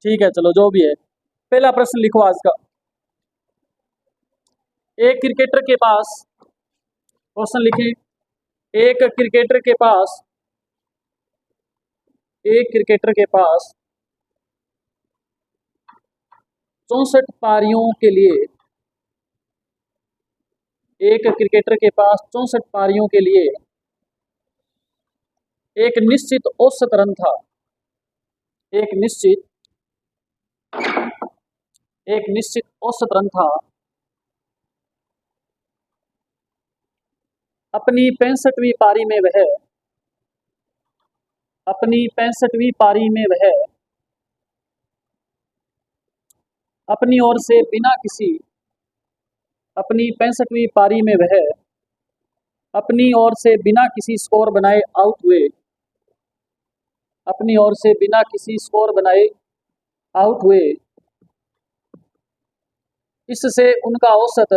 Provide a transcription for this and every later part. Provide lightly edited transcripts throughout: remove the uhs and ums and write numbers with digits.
ठीक है, चलो जो भी है। पहला प्रश्न लिखो आज का। एक क्रिकेटर के पास, क्वेश्चन लिखें, एक क्रिकेटर के पास, एक क्रिकेटर के पास 64 पारियों के लिए, एक क्रिकेटर के पास 64 पारियों के लिए एक निश्चित औसत रन था, एक निश्चित औसत रन था। अपनी 65वीं पारी में वह, अपनी 65वीं पारी में वह अपनी ओर से बिना किसी, अपनी 65वीं पारी में वह अपनी ओर से बिना किसी स्कोर बनाए आउट हुए, अपनी ओर से बिना किसी स्कोर बनाए आउट हुए। इससे उनका औसत,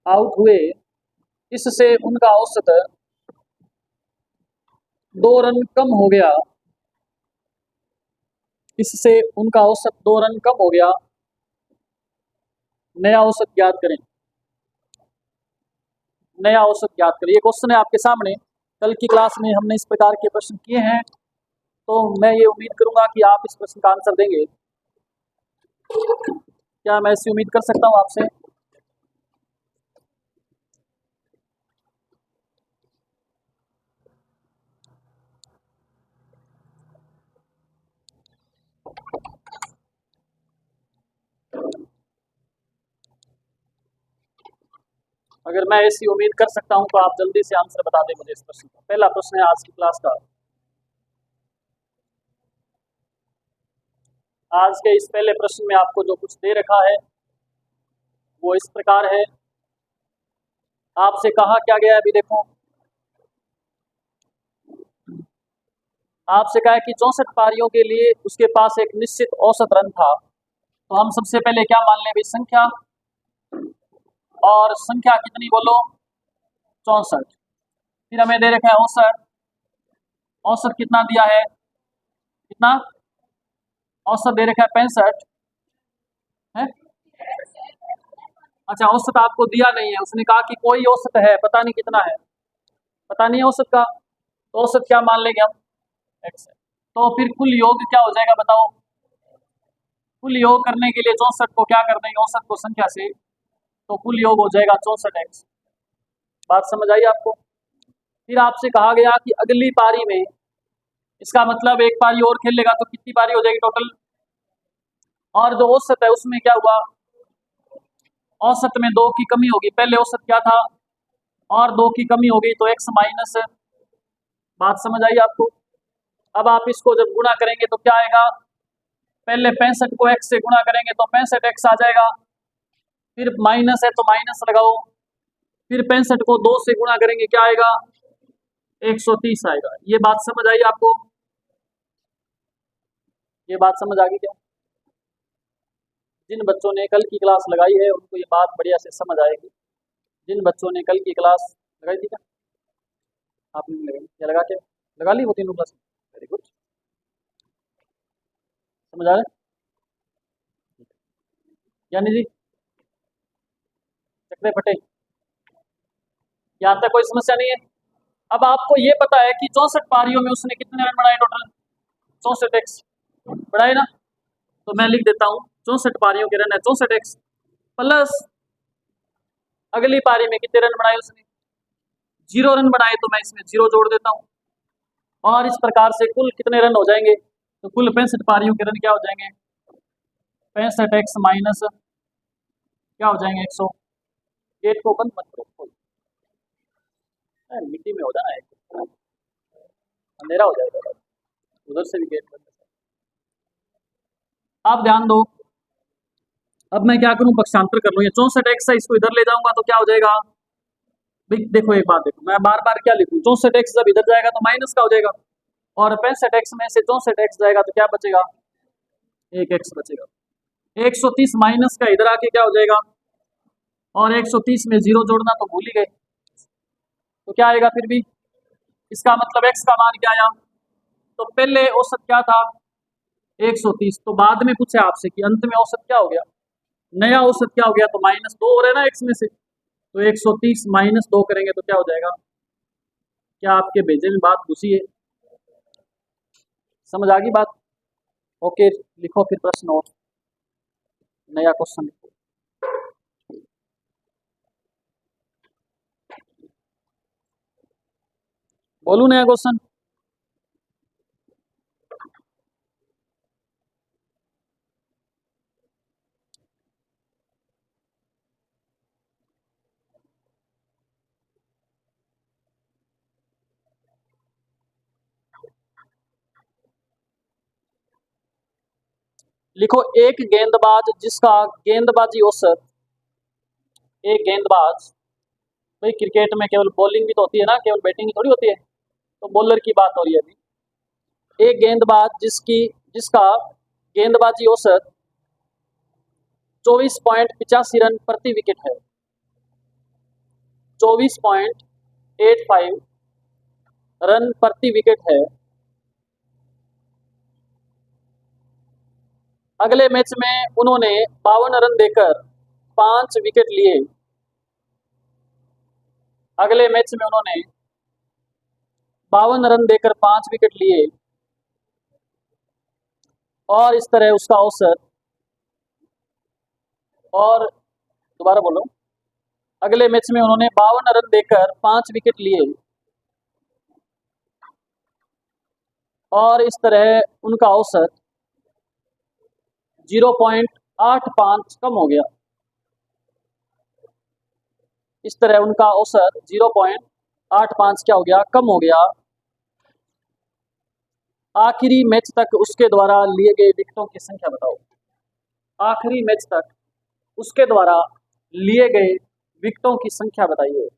आउट हुए, इससे उनका औसत 2 रन कम हो गया, इससे उनका औसत 2 रन कम हो गया। नया औसत ज्ञात करें, नया औसत ज्ञात करें। ये क्वेश्चन है आपके सामने। कल की क्लास में हमने इस प्रकार के प्रश्न किए हैं, तो मैं ये उम्मीद करूंगा कि आप इस प्रश्न का आंसर देंगे। क्या मैं ऐसी उम्मीद कर सकता हूं आपसे? अगर मैं ऐसी उम्मीद कर सकता हूं तो आप जल्दी से आंसर बता दें मुझे इस प्रश्न का। पहला प्रश्न है आज की क्लास का। आज के इस पहले प्रश्न में आपको जो कुछ दे रखा है वो इस प्रकार है। आपसे कहा क्या गया है अभी देखो, आपसे कहा है कि 64 पारियों के लिए उसके पास एक निश्चित औसत रन था। तो हम सबसे पहले क्या मान लें भाई, संख्या, और संख्या कितनी बोलो, 64। फिर हमें दे रखा है औसत, औसत कितना दिया है, कितना औसत दे रखा है, 65 है। अच्छा, औसत आपको दिया नहीं है, उसने कहा कि कोई औसत है, पता नहीं कितना है, पता नहीं है औसत का, तो औसत क्या मान लेंगे हम, x है। तो फिर कुल योग क्या हो जाएगा बताओ? कुल योग करने के लिए 64 को क्या कर देंगे, औसत को संख्या से, तो कुल योग हो जाएगा 64x। बात समझ आई आपको? फिर आपसे कहा गया कि अगली पारी में, इसका मतलब एक पारी और खेलेगा तो कितनी पारी हो जाएगी टोटल, और जो औसत है उसमें क्या हुआ, औसत में 2 की कमी होगी। पहले औसत क्या था, और 2 की कमी हो गई तो x माइनस। बात समझ आई आपको? अब आप इसको जब गुणा करेंगे तो क्या आएगा, पहले 65 को x से गुणा करेंगे तो 65x आ जाएगा, फिर माइनस है तो माइनस लगाओ, फिर 65 को 2 से गुणा करेंगे क्या आएगा, 130 आएगा। ये बात समझ आई आपको? ये बात समझ आ गई क्या? जिन बच्चों ने कल की क्लास लगाई है उनको ये बात बढ़िया से समझ आएगी। जिन बच्चों ने कल की क्लास लगाई थी क्या, आपने लगाई क्या, लगा के लगा ली वो तीनों क्लास? वेरी गुड, समझ आ रहा है? यानी जी चक्रे फटे, यहाँ तक कोई समस्या नहीं है। अब आपको ये पता है कि 64 पारियों में उसने कितने रन बनाए टोटल, 64x बढ़ाए ना, तो मैं लिख देता हूँ 64 पारियों के रन है 64x, प्लस अगली पारी में कितने रन बनाए उसने, 0 रन बनाए, तो मैं इसमें 0 जोड़ देता हूँ, और इस प्रकार से कुल कितने रन हो जाएंगे, तो कुल 65 पारियों के रन क्या हो जाएंगे, 65x माइनस क्या हो जाएंगे, 100। गेट को बंद मत करो, मिट्टी में हो जाना है, अंधेरा हो जाएगा, उधर से भी गेट बंद। आप ध्यान दो, अब मैं क्या करूं, पक्षांतर कर लूं, ये 64x है, इसको इधर ले जाऊंगा तो क्या हो जाएगा, देखो एक बात देखो, मैं बार बार क्या लिखूं, 64x जब इधर जाएगा तो माइनस का हो जाएगा, और 65x में से 64x जाएगा तो क्या बचेगा, 1x बचेगा। 130 माइनस का इधर आके क्या हो जाएगा, और 130 में 0 जोड़ना तो भूल ही गए, तो क्या आएगा फिर भी, इसका मतलब x का मान क्या आया, तो पहले औसत क्या था, 130। तो बाद में पूछे आपसे कि अंत में औसत क्या हो गया, नया औसत क्या हो गया, तो -2 हो रहा है ना एक्स में से, तो 130 -2 करेंगे तो क्या हो जाएगा। क्या आपके भेजे में बात घुसी है, समझ आ गई बात। ओके, लिखो फिर प्रश्न और नया क्वेश्चन लिखो। बोलू नया क्वेश्चन। लिखो, एक गेंदबाज जिसका गेंदबाजी औसत, एक गेंदबाज, भाई क्रिकेट में केवल बॉलिंग भी तो होती है ना, केवल बैटिंग ही थोड़ी होती है, तो बॉलर की बात हो रही है अभी। एक गेंदबाज जिसका गेंदबाजी औसत 24.85 रन प्रति विकेट है, 24.85 रन प्रति विकेट है, अगले मैच में उन्होंने 52 रन देकर 5 विकेट लिए, अगले मैच में उन्होंने 52 रन देकर 5 विकेट लिए, और इस तरह उसका औसत, और दोबारा बोलो, अगले मैच में उन्होंने 52 रन देकर 5 विकेट लिए, और इस तरह उनका औसत 0.85 कम हो गया, इस तरह उनका औसत 0.85 क्या हो गया, कम हो गया। आखिरी मैच तक उसके द्वारा लिए गए विकेटों की संख्या बताओ। आखिरी मैच तक उसके द्वारा लिए गए विकेटों की संख्या बताइए।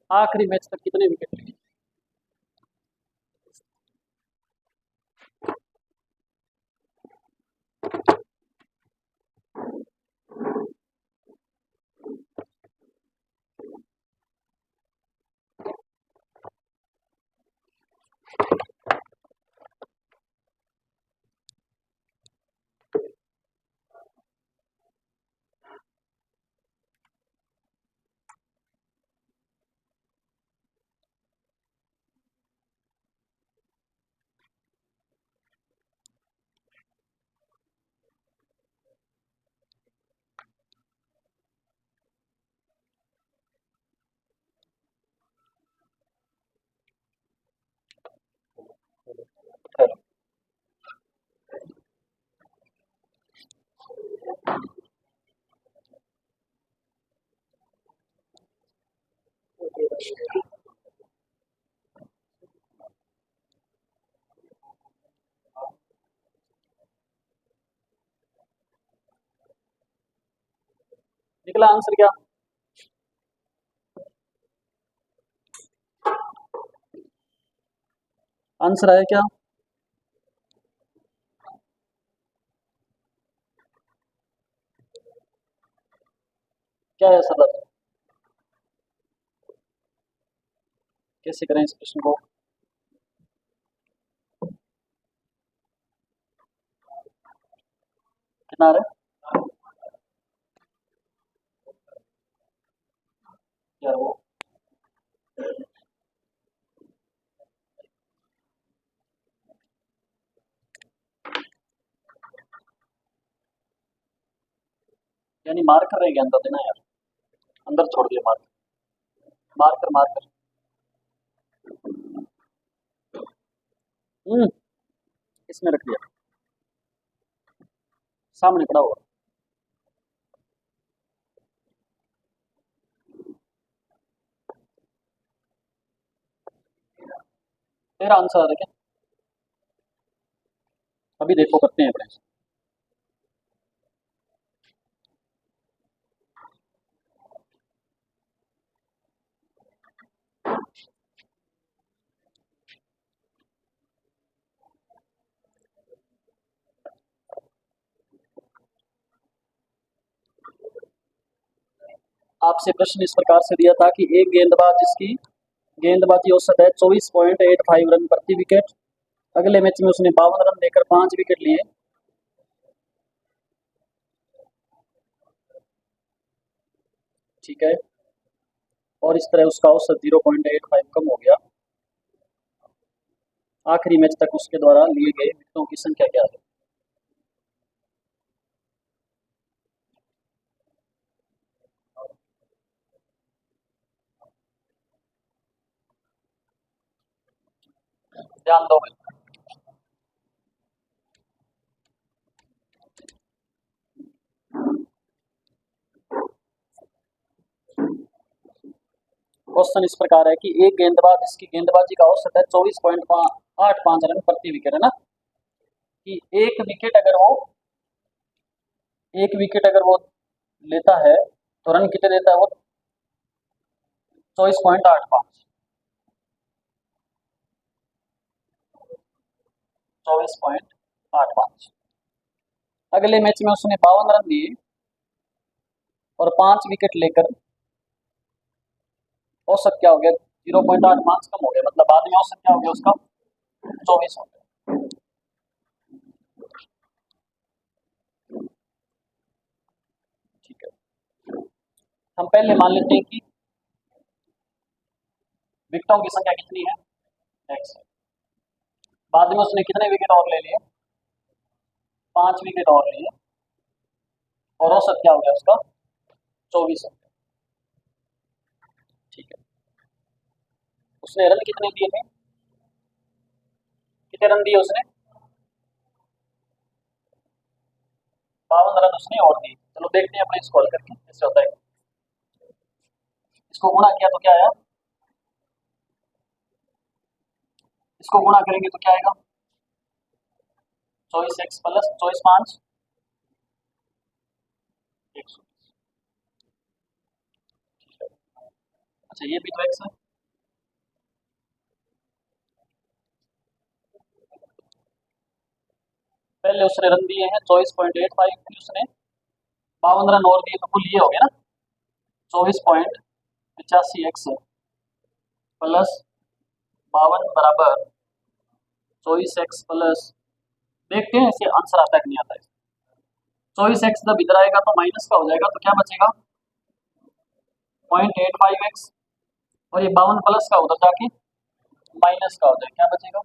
आखिरी मैच तक कितने विकेट लिए। निकला आंसर क्या। आंसर आया क्या। क्या है सर, कैसे करें इस प्रश्न को। कितना आ रहा है यार वो, यानी मार्कर रह गया अंदर देना यार, अंदर छोड़ दिया मार्कर, मार्कर मार्कर। इसमें रख दिया, सामने पड़ा हुआ। तेरा आंसर आ रहा है क्या, अभी देखो करते हैं अपने। आपसे प्रश्न इस प्रकार से दिया था कि एक गेंदबाज जिसकी गेंदबाजी औसत है 24.85 रन प्रति विकेट। अगले मैच में उसने 52 रन देकर 5 विकेट लिए। ठीक है, और इस तरह उसका औसत 0.85 कम हो गया। आखिरी मैच तक उसके द्वारा लिए गए विकेटों की संख्या क्या है? ध्यान दो भाई। क्वेश्चन इस प्रकार है कि एक गेंदबाज जिसकी गेंदबाजी का औसत है 24.85 रन प्रति विकेट, है ना, कि एक विकेट अगर वो लेता है तो रन कितने देता है वो? 24.85। 24.85। अगले मैच में उसने 52 रन दिए और 5 विकेट लेकर औसत क्या हो गया? 0.85 कम हो गया, मतलब बाद में औसत क्या हो गया उसका? 24 हो गया। ठीक है, हम पहले मान लेते हैं कि विकेटों की संख्या कितनी है? x है। बाद में उसने कितने विकेट और ले लिए? 5 विकेट और लिए, और औसत क्या हो गया उसका? 24 हो गया। ठीक है, उसने रन कितने दिए थे? कितने रन दिए उसने? 52 रन उसने और दिए। चलो देखते हैं अपने इसको हल करके कैसे होता है। इसको गुणा किया तो क्या आया? इसको गुणा करेंगे तो क्या आएगा? 24x plus 24 5 100। अच्छा, ये भी तो x है। पहले उसने रन दिए हैं 24.85, फिर उसने 52 रन और दिए, तो कुल ये हो गया ना 24.85x प्लस 52 बराबर 24x प्लस, देखते हैं इसे आंसर आता है कि नहीं आता है। 24x जब इधर आएगा तो माइनस का हो जाएगा, तो क्या बचेगा? 0.85x, और ये 52 प्लस का उधर जाके माइनस का हो जाएगा, क्या बचेगा?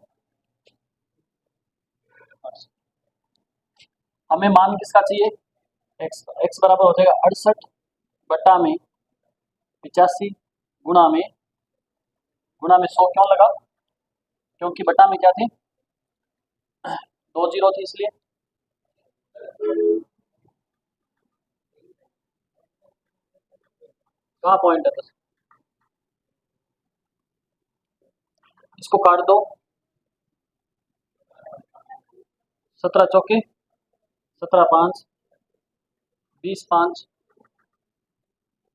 हमें मान किसका चाहिए? x का। x बराबर हो जाएगा 68 बटा में 85 गुणा में 100। क्यों लगा? क्योंकि बटा में क्या थे? 2 जीरो थी, इसलिए। कहाँ पॉइंट है बस? इसको काट दो। 17 चौके 17 5 20 5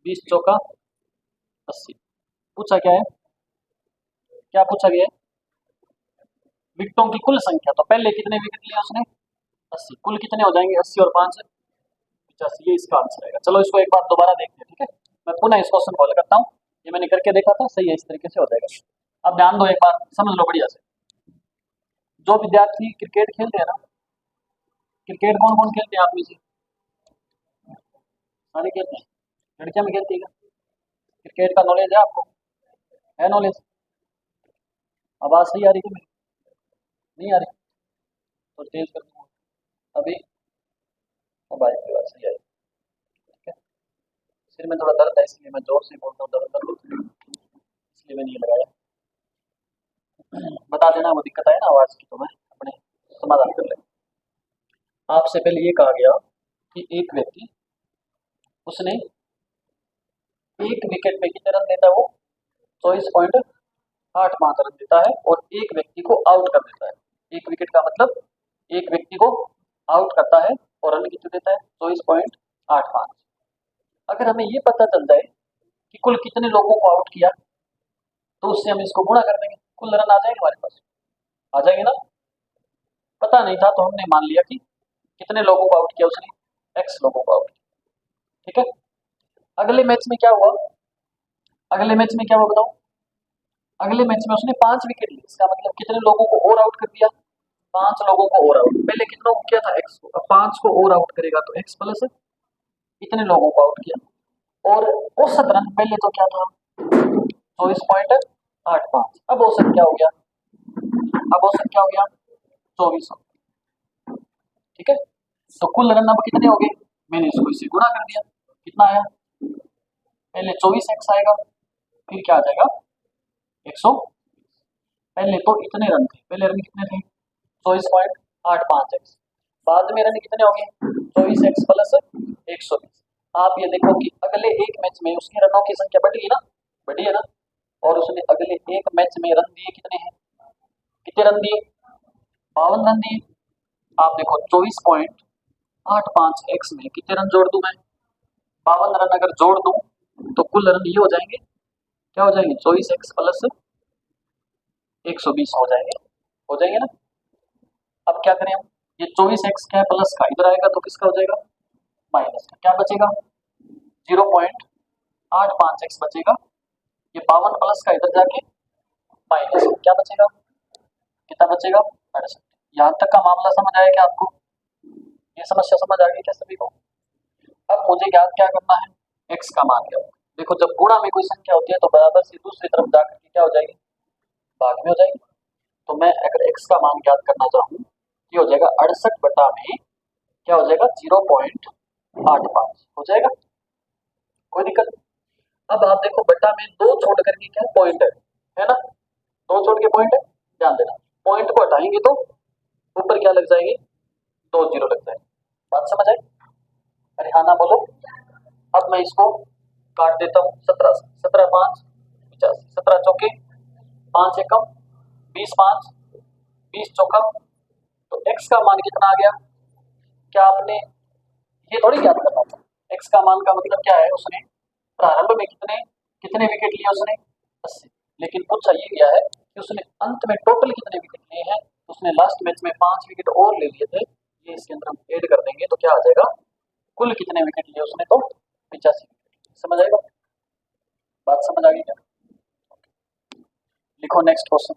20 चौका 80। पूछा क्या है? क्या पूछा गया है? विकेटों की कुल संख्या। तो पहले कितने विकेट लिए उसने? 80। कुल कितने हो जाएंगे? 80 और 5 85। ये इसका आंसर आएगा। चलो इसको एक बार दोबारा देखते हैं, ठीक है। मैं पुनः इस क्वेश्चन को हल करता हूँ। ये मैंने करके देखा था, सही है, इस तरीके से हो जाएगा। अब ध्यान दो, एक बार समझ लो बढ़िया से। जो विद्यार्थी क्रिकेट खेलते हैं ना, क्रिकेट कौन कौन खेलते हैं आप में से? सारे खेलते हैं। लड़कियां में खेलती है क्या? क्रिकेट का नॉलेज है आपको? है नॉलेज? आवाज सही आ रही है? नहीं आ रही? तो तेज कर दूंगा अभी। अब आएगी आवाज, सही आएगी। ठीक है, सिर में थोड़ा दर्द है इसलिए मैं जोर से बोलता हूँ, दर्द दर्द इसलिए मैंने ये लगाया। बता देना वो दिक्कत आए ना आवाज की, तो मैं अपने समाधान कर लेंगे। आपसे पहले ये कहा गया कि एक व्यक्ति, उसने एक विकेट पे कितने रन देता है वो? 24.85 रन देता है, और एक व्यक्ति को आउट कर देता है। एक विकेट का मतलब एक व्यक्ति को आउट करता है, और रन कितने देता है? 24.85। अगर हमें ये पता चल जाए कि कुल कितने लोगों को आउट किया, तो उससे हम इसको गुणा कर देंगे, कुल रन आ जाएंगे हमारे पास। आ जाएंगे ना? पता नहीं था तो हमने मान लिया कि कितने लोगों को आउट किया उसने? एक्स लोगों को आउट किया। ठीक है, अगले मैच में क्या हुआ? अगले मैच में क्या हुआ बताओ? अगले मैच में उसने 5 विकेट लिए, इसका मतलब कितने लोगों को और आउट कर दिया, 5 लोगों को और आउट। पहले कितनों को किया था, एक्स को, अब 5 को और आउट करेगा तो एक्स प्लस इतने लोगों को आउट किया। और औसत रन पहले तो क्या था, 24.85। अब औसत क्या हो गया, अब औसत क्या हो गया, 24। ठीक है, तो कुल रन अब कितने हो गए, मैंने इसको इससे गुणा कर दिया, कितना आया, पहले 24x आएगा, फिर क्या आ जाएगा 100। पहले तो इतने रन थे, पहले रन कितने थे 24.85x, बाद में रन कितने हो गए 24x प्लस 120। आप ये देखो कि अगले एक मैच में उसके रनों की संख्या बढ़ी है ना, बढ़ी है ना, और उसने अगले एक मैच में रन दिए कितने हैं, कितने रन दिए, 52 रन दिए। आप देखो 24.85x में कितने रन जोड़ दूं मैं, 52 रन अगर जोड़ दूं तो कुल रन ये हो जाएंगे, क्या हो जाएंगे 24x प्लस 120 हो जाएंगे ना। अब क्या करें हम, ये 24x क्या है प्लस का, इधर आएगा तो किसका हो जाएगा माइनस का, क्या बचेगा 0.85x बचेगा, ये 52 प्लस का इधर जाके माइनस, क्या बचेगा, कितना बचेगा 68। यहाँ तक का मामला समझ आया क्या आपको, ये समस्या समझ आ गई क्या सभी को। अब मुझे ज्ञात क्या करना है, x का मान क्या होगा। देखो जब गुणा में कोई संख्या होती है तो बराबर से दूसरी तरफ जाकर के क्या हो जाएगी, भाग में हो जाएगी। तो मैं अगर x का मान ज्ञात करना चाहूँ, ये हो जाएगा 68 बटा में क्या हो जाएगा 0.85 हो जाएगा, कोई दिक्कत नहीं। अब आप देखो बटा में दो छोड़ करके क्या पॉइंट है ना, दो छोड़ के पॉइंट है, ध्यान देना, पॉइंट को हटाएंगे तो ऊपर क्या लग जाएगी, 2 जीरो लग जाएगी, बात समझ आई, अरे हाँ ना बोलो। अब मैं इसको काट देता हूँ, 17 17 5 50, 17 चौके 5 एकम 20 5 20 चौका, तो x का मान कितना आ गया, क्या आपने ये थोड़ी याद करना था, x का मान का मतलब क्या है, उसने प्रारंभ में कितने कितने विकेट लिए उसने 80, लेकिन पूछा ये गया है कि उसने अंत में टोटल कितने विकेट लिए हैं, उसने लास्ट मैच में 5 विकेट और ले लिए थे, ये इसके अंदर हम ऐड कर देंगे तो क्या आ जाएगा, कुल कितने विकेट लिए उसने तो 85 विकेट। समझ आएगा, बात समझ आ गई क्या, लिखो नेक्स्ट क्वेश्चन,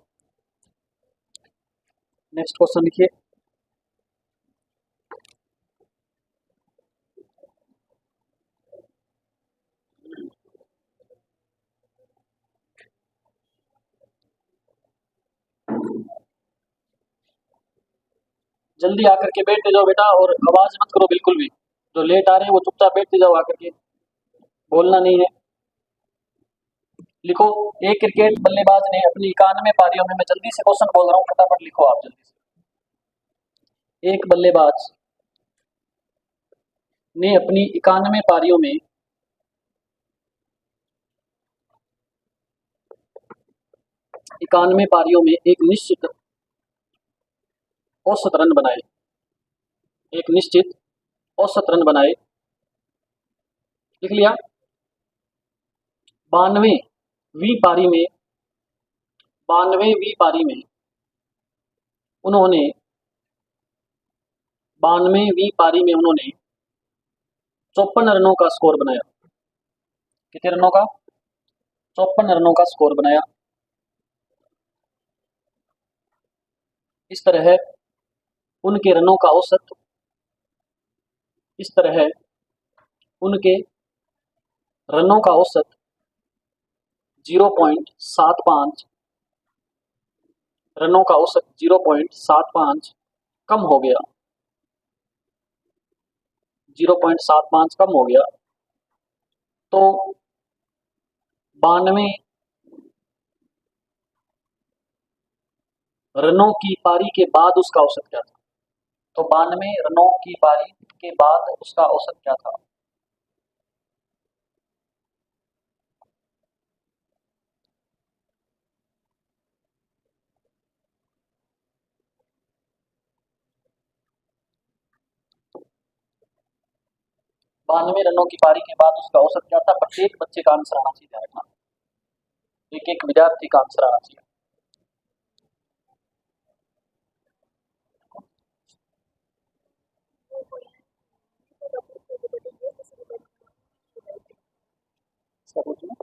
नेक्स्ट क्वेश्चन लिखिए। जल्दी आकर के बैठ जाओ बेटा, और आवाज मत करो बिल्कुल भी, जो लेट आ रहे हैं वो चुपचाप बैठते जाओ आकर के, बोलना नहीं है। लिखो, एक क्रिकेट बल्लेबाज ने अपनी 91 पारियों में, मैं जल्दी से क्वेश्चन बोल रहा हूँ फटाफट लिखो आप जल्दी से। एक बल्लेबाज ने अपनी 91 पारियों में 91 पारियों में एक निश्चित औसत रन बनाए, एक निश्चित औसत रन बनाए, लिख लिया। 92वीं पारी में 92वीं पारी में उन्होंने 92वीं पारी में उन्होंने 54 रनों का स्कोर बनाया, कितने रनों का 54 रनों का स्कोर बनाया। इस तरह उनके रनों का औसत, इस तरह उनके रनों का औसत 0.75, रनों का औसत 0.75 कम हो गया, 0.75 कम हो गया। तो 92 रनों की पारी के बाद उसका औसत क्या था, तो 92 रनों की पारी के बाद उसका औसत क्या था, 92 रनों की पारी के बाद उसका औसत क्या था, प्रत्येक बच्चे का आंसर आना चाहिए, ध्यान रखना, एक एक विद्यार्थी का आंसर आना चाहिए। इसका पूछना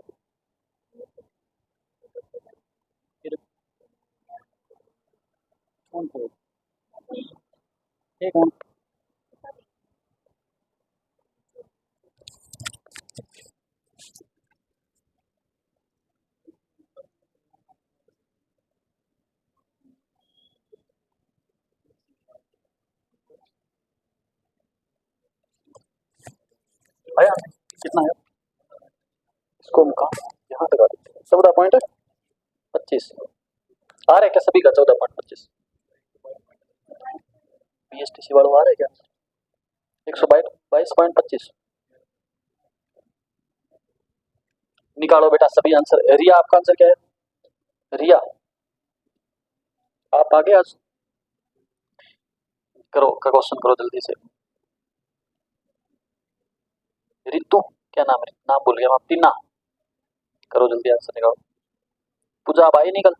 कौन थे? एक कौन? आया कितना है इसको हम कहा यहाँ लगा देते 14.25 आ रहा है क्या सभी का 14.25 BSTC वालों आ रहा है क्या 122.25 निकालो बेटा सभी आंसर। रिया आपका आंसर क्या है? रिया आप आगे आज करो का क्वेश्चन करो जल्दी से। रितु क्या नाम है नाम भूल गया मैं टीना करो जल्दी आंसर निकालो। पूजा आप आई निकल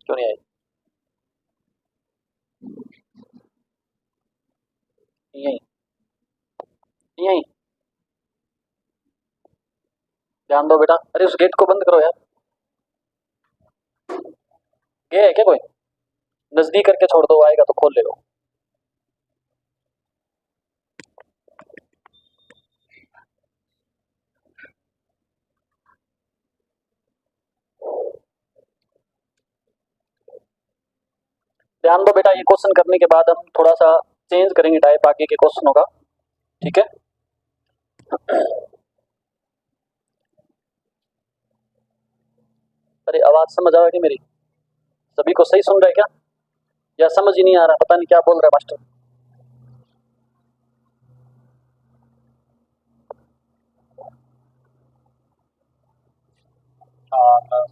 क्यों नहीं आई? यही यही ध्यान दो बेटा। अरे उस गेट को बंद करो यार। गया है क्या कोई? नजदीक करके छोड़ दो आएगा तो खोल ले लो। ध्यान दो बेटा ये क्वेश्चन करने के बाद हम थोड़ा सा चेंज करेंगे टाइप आगे के क्वेश्चनों का ठीक है। अरे आवाज समझ आ रही मेरी सभी को सही सुन रहा है क्या या समझ ही नहीं आ रहा पता नहीं क्या बोल रहा है मास्टर। हाँ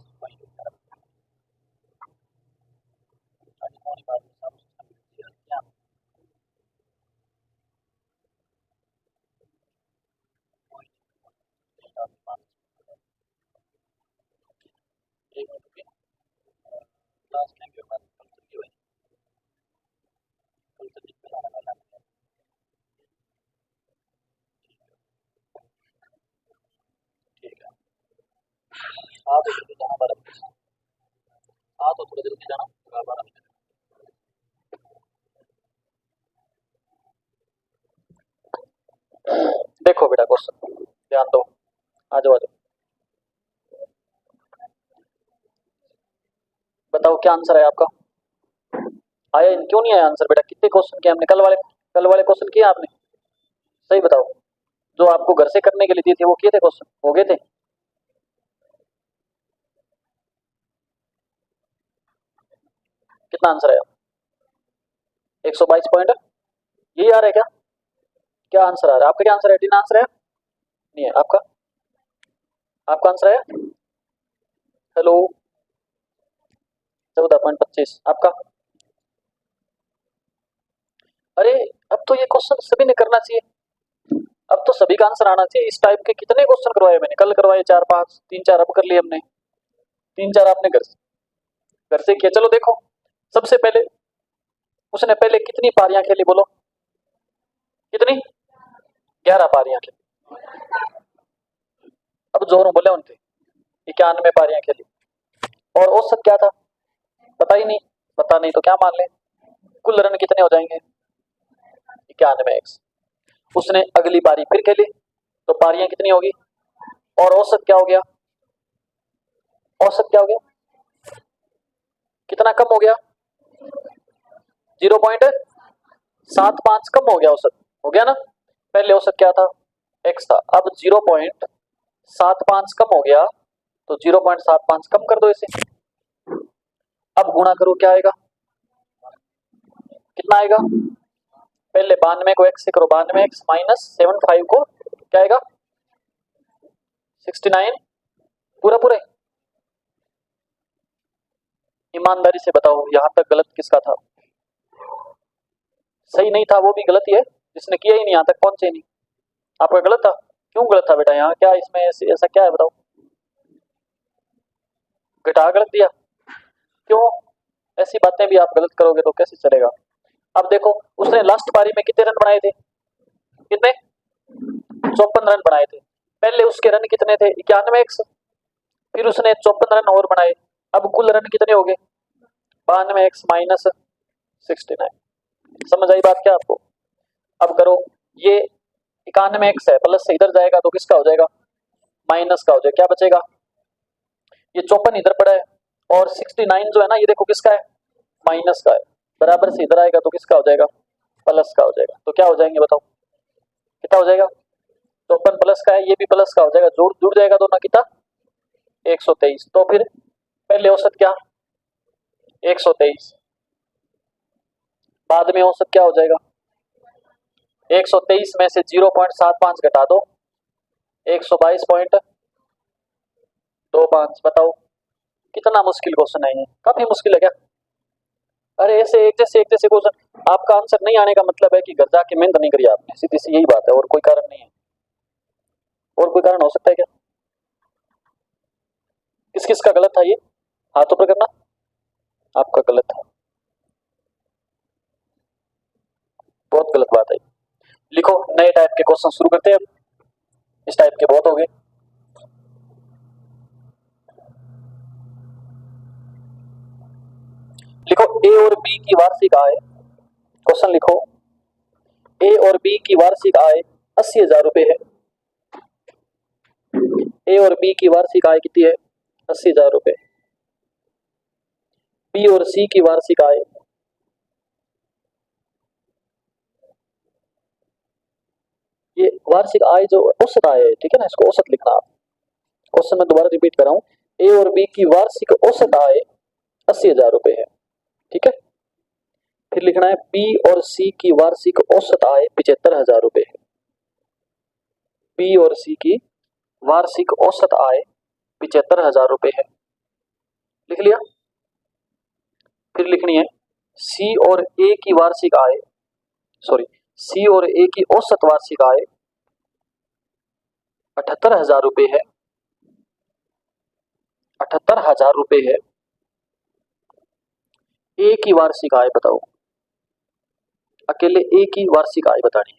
ठीक है हाँ तो जल्दी जाना 12 हाँ तो थोड़ा जल्दी जाना 12 देखो बेटा क्वेश्चन ध्यान दो आ जाओ बताओ क्या आंसर है आपका। आया क्यों नहीं आया आंसर बेटा कितने क्वेश्चन किए हमने कल वाले क्वेश्चन किए आपने सही बताओ जो आपको घर से करने के लिए दिए थे वो किए थे क्वेश्चन हो गए थे। कितना आंसर आया 122 पॉइंट यही आ रहा है क्या आंसर आ रहा है आपका क्या आंसर है टीना आंसर है नहीं है आपका आपका आंसर है हेलो 14.25 आपका। अरे अब तो ये क्वेश्चन सभी ने करना चाहिए अब तो सभी का आंसर आना चाहिए। इस टाइप के कितने क्वेश्चन करवाए मैंने कल करवाए 4-5 3-4 अब कर लिए हमने 3-4 आपने घर से किया। चलो देखो सबसे पहले उसने पहले कितनी पारियां खेली बोलो कितनी 11 पारियां खेली। अब जोरों बोले उनके 91 पारियां खेली और औसत क्या था पता ही नहीं पता नहीं तो क्या मान लें कुल रन कितने हो जाएंगे 91x। उसने अगली पारी फिर खेली तो पारियां कितनी होगी और औसत क्या हो गया औसत क्या हो गया कितना कम हो गया 0.75 कम हो गया औसत हो गया ना। पहले औसत क्या था x था अब 0.75 कम हो गया तो 0.75 कम कर दो इसे। अब गुणा करो क्या आएगा कितना आएगा पहले 92 को x से करो 92x माइनस 75 को क्या आएगा 69 पूरा पूरा ईमानदारी से बताओ यहां तक गलत किसका था सही नहीं था वो भी गलत ही है जिसने किया ही नहीं यहां तक पहुंचे नहीं आपका गलत था क्यों गलत था बेटा यहाँ क्या इसमें ऐसा क्या है बताओ घटा गलत दिया क्यों ऐसी बातें भी आप गलत करोगे तो कैसे चलेगा। अब देखो उसने लास्ट पारी में कितने रन बनाए थे कितने 54 रन बनाए थे। पहले उसके रन कितने थे 91 फिर उसने 54 रन और बनाए अब कुल रन कितने हो गए 92x माइनस 69। समझ आई बात क्या आपको? अब करो, ये 91x है, प्लस से इधर जाएगा तो किसका हो जाएगा? माइनस का हो जाएगा। क्या बचेगा? ये 54 इधर पड़ा है और 69 जो है ना, ये देखो किसका है? माइनस का है। बराबर से इधर आएगा तो किसका हो जाएगा? प्लस का हो जाएगा। तो क्या हो जाएंगे बताओ, कितना हो जाएगा? 54 प्लस का है, ये भी प्लस का हो जाएगा, जोड़ जुड़ जाएगा दोनों, कितना? 123। तो फिर पहले औसत क्या? 123। बाद में औसत क्या हो जाएगा? 123 में से 0.75 घटा दो, 122.25। बताओ कितना मुश्किल क्वेश्चन है ये? काफी मुश्किल है क्या? अरे ऐसे एक जैसे क्वेश्चन आपका आंसर नहीं आने का मतलब है कि घर जाके मेहनत नहीं करी आपने, सीधी सी यही बात है, और कोई कारण नहीं है। और कोई कारण हो सकता है क्या? किस किस का गलत था ये? हाथों पर करना। आपका गलत था, बहुत गलत बात है। लिखो, नए टाइप के क्वेश्चन शुरू करते हैं। इस टाइप के बहुत हो गए। लिखो, ए और बी की वार्षिक आय। क्वेश्चन लिखो, ए और बी की वार्षिक आय 80,000 रुपए है। ए और बी की वार्षिक आय कितनी है? 80,000 रुपए। बी और सी की वार्षिक आय, ये वार्षिक आय जो औसत आय है, ठीक है ना, इसको औसत लिखना आप। क्वेश्चन में दोबारा रिपीट कर रहा हूं, ए और बी की वार्षिक औसत आय 80,000 रुपए है, ठीक है। फिर लिखना है बी और सी की वार्षिक औसत आय 75,000 रुपए है। बी और सी की वार्षिक औसत आय 75,000 रुपए है, लिख लिया। फिर लिखनी है सी और ए की वार्षिक आय, सॉरी, सी और ए की औसत वार्षिक आय 78,000 रुपए है। 78,000 रुपए है। ए की वार्षिक आय बताओ, अकेले ए की वार्षिक आय बतानी है।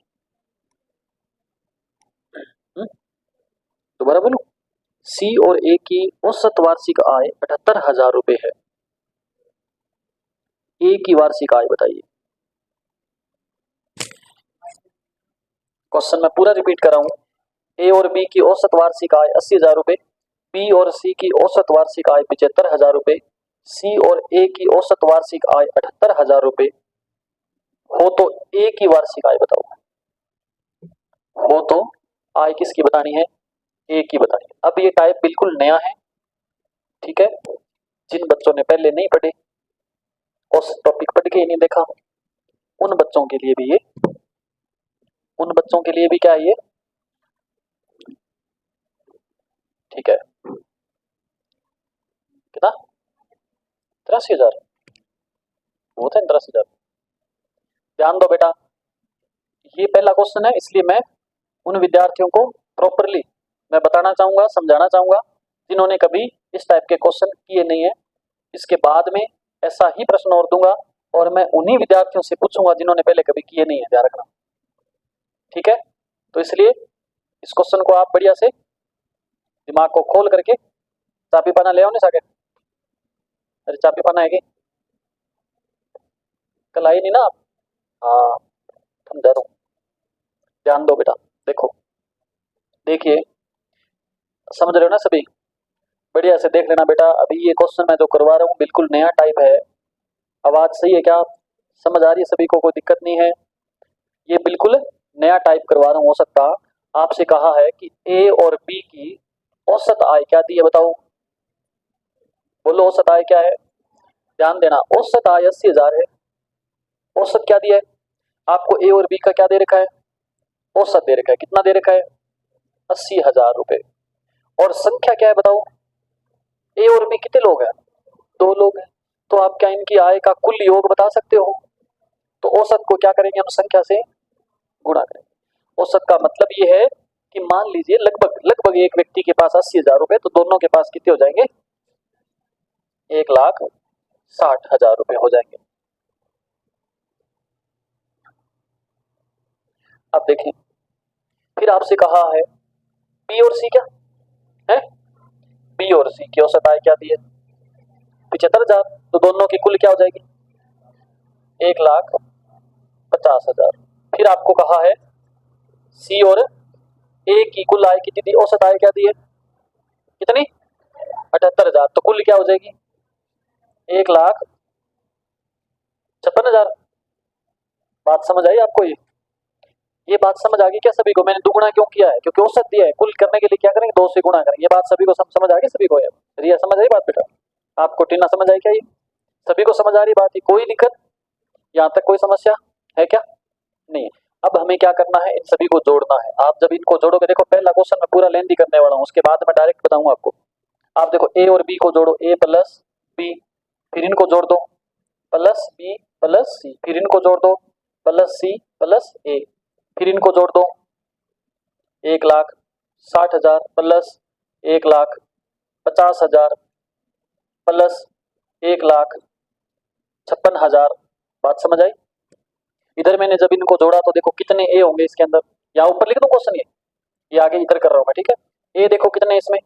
दोबारा बोलो, सी और ए की औसत वार्षिक आय 78,000 रुपए है। ए की वार्षिक आय बताइए। क्वेश्चन मैं पूरा रिपीट कर रहा हूं, ए और बी की औसत वार्षिक आय 80,000 रुपए, बी और सी की औसत वार्षिक आय 75,000 रुपए, सी और ए की औसत वार्षिक आय 78,000 रुपए हो तो ए की वार्षिक आय बताओ। हो तो आय किसकी बतानी है? ए की बतानी है। अब ये टाइप बिल्कुल नया है, ठीक है। जिन बच्चों ने पहले नहीं पढ़े, उस टॉपिक पढ़ के ही नहीं देखा, उन बच्चों के लिए भी ये, उन बच्चों के लिए भी क्या है ये, ठीक है। कितना? 83,000 बहुत है। 83,000। ध्यान दो बेटा, ये पहला क्वेश्चन है, इसलिए मैं उन विद्यार्थियों को प्रॉपरली मैं बताना चाहूंगा, समझाना चाहूंगा जिन्होंने कभी इस टाइप के क्वेश्चन किए नहीं है। इसके बाद में ऐसा ही प्रश्न और दूंगा, और मैं उन्हीं विद्यार्थियों से पूछूंगा जिन्होंने पहले कभी किए नहीं है, ध्यान रखना, ठीक है। तो इसलिए इस क्वेश्चन को आप बढ़िया से दिमाग को खोल करके, चाबी पाना ले आओ नहीं सागर, अरे चाबी पाना है कि कल आई नहीं ना आप? हाँ, समझा रहा हूँ। ध्यान दो बेटा, देखो, देखिए, समझ रहे हो ना सभी? बढ़िया से देख लेना बेटा। अभी ये क्वेश्चन मैं जो करवा रहा हूँ बिल्कुल नया टाइप है। आवाज सही है क्या? समझ आ रही है सभी को? कोई दिक्कत नहीं है? ये बिल्कुल नया टाइप करवा रहा हूँ। हो सकता आपसे कहा है कि ए और बी की औसत आय क्या दी है बताओ, बोलो औसत आय क्या है? ध्यान देना, औसत आय 80,000 है। औसत क्या दिया है आपको? ए और बी का क्या दे रखा है? औसत दे रखा है। कितना दे रखा है? 80,000 रुपए। और संख्या क्या है बताओ? ए और बी कितने लोग हैं? 2 लोग हैं। तो आप क्या इनकी आय का कुल योग बता सकते हो? तो औसत को क्या करेंगे हम? संख्या से गुणा करेंगे। औसत का मतलब ये है कि मान लीजिए लगभग लगभग एक व्यक्ति के पास 80,000 रुपए, तो दोनों के पास कितने हो जाएंगे? 1,60,000 रुपए हो जाएंगे। अब देखें, फिर आपसे कहा है बी और सी क्या है? बी और सी की औसत आय क्या दी है? 75,000। तो दोनों की कुल क्या हो जाएगी? 1,50,000। फिर आपको कहा है सी और ए की कुल आय कितनी दी? औसत आय क्या दी है? कितनी? 78,000। तो कुल क्या हो जाएगी? 1,56,000। बात समझ आई आपको? ये बात समझ आ गई क्या सभी को? मैंने दुगुना क्यों किया है? क्योंकि औसत दिया है। कुल करने के लिए क्या करेंगे? 2 से गुणा करेंगे। ये बात सभी को समझ आ गई सभी को? यार रिया समझ आई बात बेटा? आपको टीना समझ आई क्या? ये सभी को समझ आ रही बात? कोई दिक्कत यहाँ तक? कोई समस्या है क्या? नहीं। अब हमें क्या करना है? इन सभी को जोड़ना है। आप जब इनको जोड़ोगे, देखो पहला क्वेश्चन मैं पूरा लेंथी करने वाला हूँ, उसके बाद मैं डायरेक्ट बताऊंगा आपको। आप देखो ए और बी को जोड़ो, ए प्लस बी, फिर इनको जोड़ दो प्लस बी प्लस सी, फिर इनको जोड़ दो प्लस सी प्लस ए, फिर इनको जोड़ दो 1,60,000 प्लस 1,50,000 प्लस 1,56,000। बात समझ आई? इधर मैंने जब इनको जोड़ा तो देखो कितने ए होंगे इसके अंदर। यहाँ ऊपर लिख दूं क्वेश्चन, ये आगे इधर कर रहा हूं मैं, ठीक है? ए देखो कितने इसमें?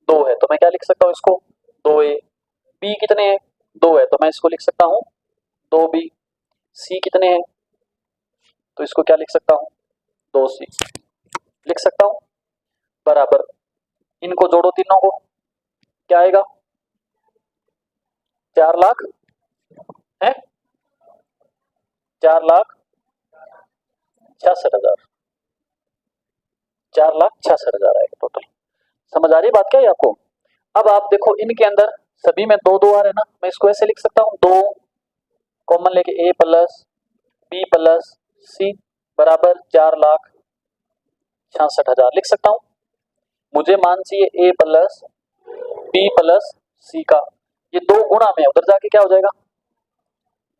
2 है, तो मैं क्या लिख सकता हूँ इसको? 2 ए। बी कितने हैं? 2 है, तो मैं इसको लिख सकता हूँ 2 बी। सी कितने हैं? तो इसको क्या लिख सकता हूँ? 2 सी लिख सकता हूँ। बराबर इनको जोड़ो तीनों को, क्या आएगा? 4,00,000 है, 4,66,000, 4,66,000 आएगा टोटल। समझ आ रही बात क्या है आपको? अब आप देखो इनके अंदर सभी में 2 2 आ रहे ना, मैं इसको ऐसे लिख सकता हूँ 2 कॉमन लेके ए प्लस बी प्लस सी बराबर 4,66,000 लिख सकता हूँ। मुझे मान चाहिए ए प्लस बी प्लस सी का, ये 2 गुणा में उधर जाके क्या हो जाएगा?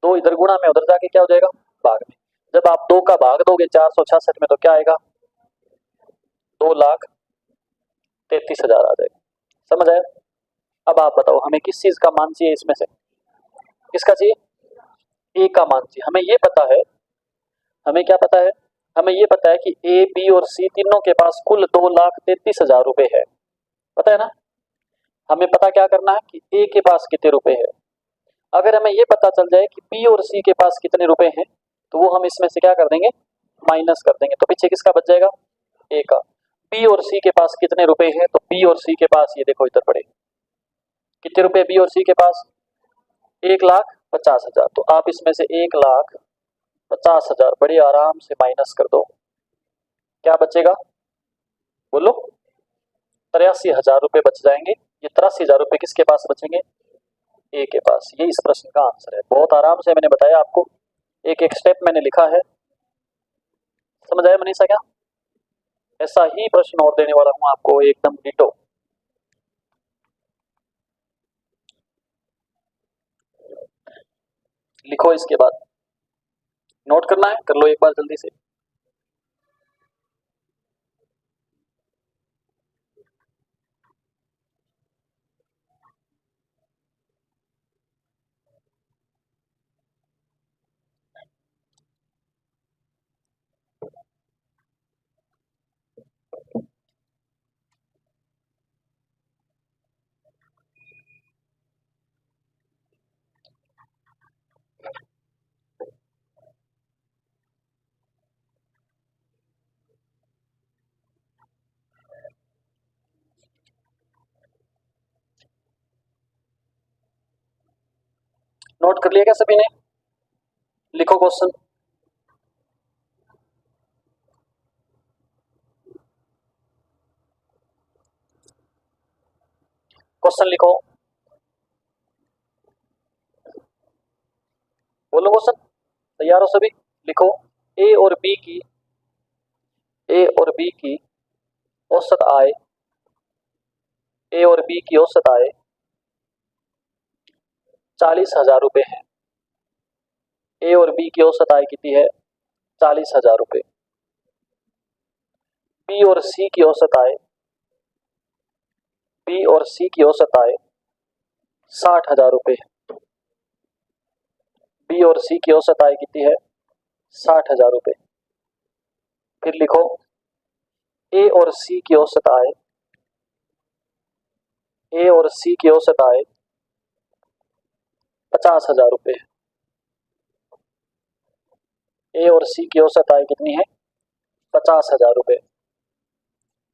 2 इधर गुणा में उधर जाके क्या हो जाएगा? भाग में। जब आप 2 का भाग दोगे 466 में तो क्या आएगा? 2,33,000 आ जाएगा। समझ आया? अब आप बताओ हमें किस चीज का मान चाहिए इसमें से? किसका चाहिए? ए का मान चाहिए। हमें ये पता है, हमें क्या पता है? हमें ये पता है कि ए बी और सी तीनों के पास कुल 2,33,000 रुपए है, पता है ना? हमें पता क्या करना है कि ए के पास कितने रुपए है। अगर हमें ये पता चल जाए कि बी और सी के पास कितने रुपए हैं, तो वो हम इसमें से क्या कर देंगे? माइनस कर देंगे। तो पीछे किसका बच जाएगा? ए का। बी और सी के पास कितने रुपए हैं? तो बी और सी के पास ये देखो इधर पड़े, कितने रुपए बी और सी के पास? 1,50,000। तो आप इसमें से 1,50,000 बड़े आराम से माइनस कर दो, क्या बचेगा? बोलो। 83,000 रुपए बच जाएंगे। ये 83,000 रुपए किसके पास बचेंगे? ए के पास। ये इस प्रश्न का आंसर है। बहुत आराम से मैंने बताया आपको, एक एक स्टेप मैंने लिखा है। समझ आया मनीषा क्या? ऐसा ही प्रश्न और देने वाला हूं आपको, एकदम डिटो। लिखो, इसके बाद नोट करना है, कर लो एक बार जल्दी से। नोट कर लिया क्या सभी ने? लिखो क्वेश्चन। क्वेश्चन लिखो, बोलो क्वेश्चन। तैयार हो सभी? लिखो। ए और बी की, ए और बी की औसत आय, ए और बी की औसत आय 40,000 रुपए है। ए और बी की औसत आय कितनी है? 40,000 रुपए। बी और सी की औसत आय, बी और सी की औसत आय 60,000 रुपए है। बी और सी की औसत आय कितनी है? 60,000 रुपए। फिर लिखो ए और सी की औसत आय, ए और सी की औसत आय 50,000 रुपये। ए और सी की औसत आय कितनी है? 50,000 रुपये।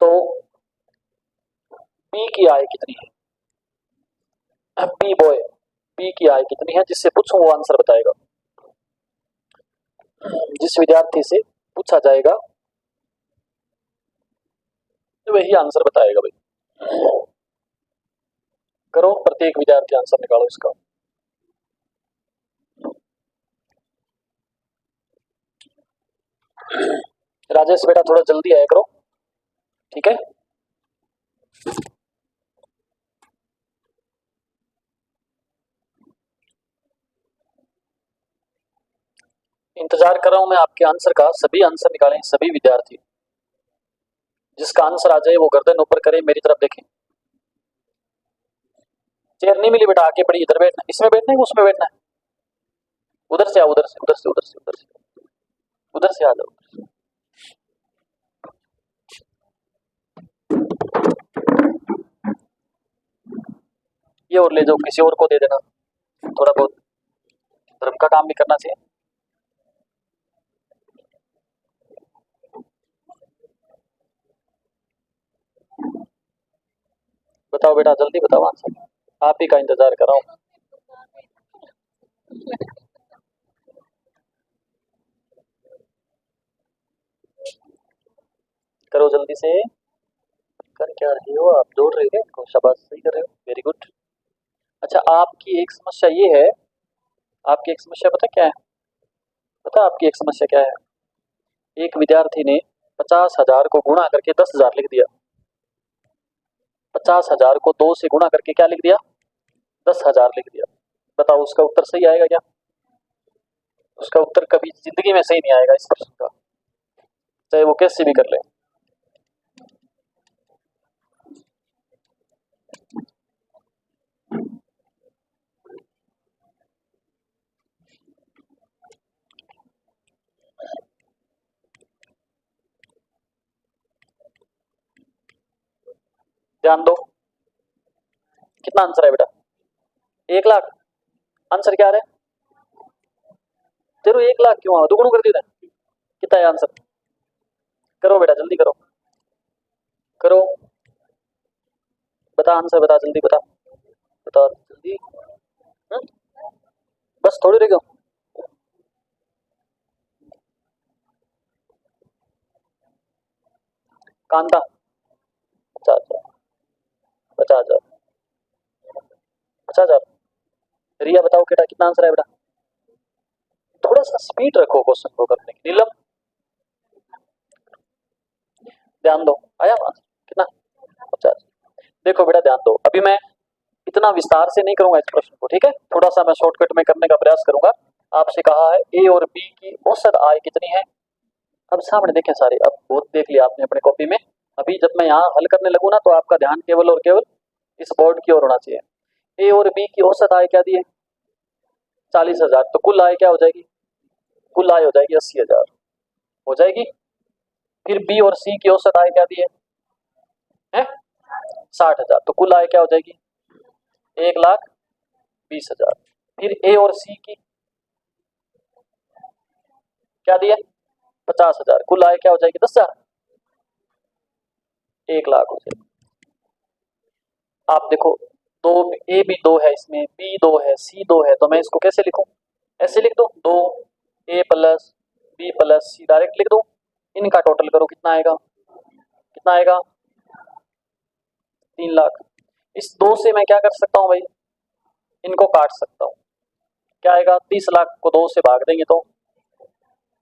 तो बी की आय कितनी है? बी बॉय, बी की आय कितनी है जिससे पूछूं वो आंसर बताएगा। जिस विद्यार्थी से पूछा जाएगा तो वही आंसर बताएगा भाई। करो, प्रत्येक विद्यार्थी आंसर निकालो इसका। राजेश बेटा थोड़ा जल्दी आया करो, ठीक है? इंतजार कर रहा हूं मैं आपके आंसर का। सभी आंसर निकालें, सभी विद्यार्थी। जिसका आंसर आ जाए वो गर्दन ऊपर करे, मेरी तरफ देखें। चेयर नहीं मिली बेटा, आके पड़ी, इधर बैठना। इसमें बैठना है कि उसमें बैठना है? उधर से आ, उधर से, उधर से, उधर से, उधर से, उधर से आ जाओ। ये और ले जाओ, किसी और को दे देना। थोड़ा बहुत धर्म का काम भी करना चाहिए। बताओ बेटा, जल्दी बताओ आंसर, आप ही का इंतजार कर रहा हूँ। करो जल्दी से। कर क्या रहे हो आप? जोड़ रहे हो? शाबाश, सही कर रहे हो, वेरी गुड। अच्छा, आपकी एक समस्या ये है, आपकी एक समस्या पता क्या है? पता आपकी एक समस्या क्या है? एक विद्यार्थी ने 50,000 को गुणा करके 10,000 लिख दिया। 50,000 को 2 से गुणा करके क्या लिख दिया? 10,000 लिख दिया। बताओ उसका उत्तर सही आएगा क्या? उसका उत्तर कभी जिंदगी में सही नहीं आएगा इस प्रश्न का, चाहे वो कैसे भी कर ले। ध्यान दो, कितना आंसर है बेटा? 1 लाख। आंसर क्या आ रहा है तेरे? 1 लाख क्यों आ? दुगुना कर दिया। कितना है आंसर? करो बेटा, जल्दी करो, करो। बता आंसर, बता जल्दी, बता, बता जल्दी। हम्म? बस थोड़ी रह गया। कांता 50,000, 50,000, 50,000। रिया बताओ बेटा, कितना आंसर है बेटा? थोड़ा सा स्पीड रखो क्वेश्चन को करने की। नीलम ध्यान दो, आया आंसर कितना? 50। देखो बेटा ध्यान दो, अभी मैं इतना विस्तार से नहीं करूंगा इस प्रश्न को, ठीक है? थोड़ा सा मैं शॉर्टकट में करने का प्रयास करूंगा। आपसे कहा है ए और बी की औसत आय कितनी है। अब सामने देखें सारे, अब बहुत देख लिया आपने अपने कॉपी में। अभी जब मैं यहाँ हल करने लगूँ ना तो आपका ध्यान केवल और केवल इस बोर्ड की ओर होना चाहिए। ए और बी की औसत आय क्या दी है? 40,000। तो कुल आय क्या हो जाएगी? कुल आय हो जाएगी 80,000, हो जाएगी। फिर बी और सी की औसत आय क्या दी है? 60,000। तो कुल आय क्या हो जाएगी? 1,20,000। फिर ए और सी की क्या दी है? 50,000। कुल आय क्या हो जाएगी? 10,000। 1 लाख हो जाएगी। आप देखो, दो, ए भी 2 है, इसमें बी 2 है, सी 2 है, तो मैं इसको कैसे लिखूं? ऐसे लिख दो, 2 ए प्लस बी प्लस सी, डायरेक्ट लिख दो। इनका टोटल करो, कितना आएगा? कितना आएगा? 3 लाख। इस 2 से मैं क्या कर सकता हूँ भाई? इनको काट सकता हूँ। क्या आएगा? 30 लाख को 2 से भाग देंगे तो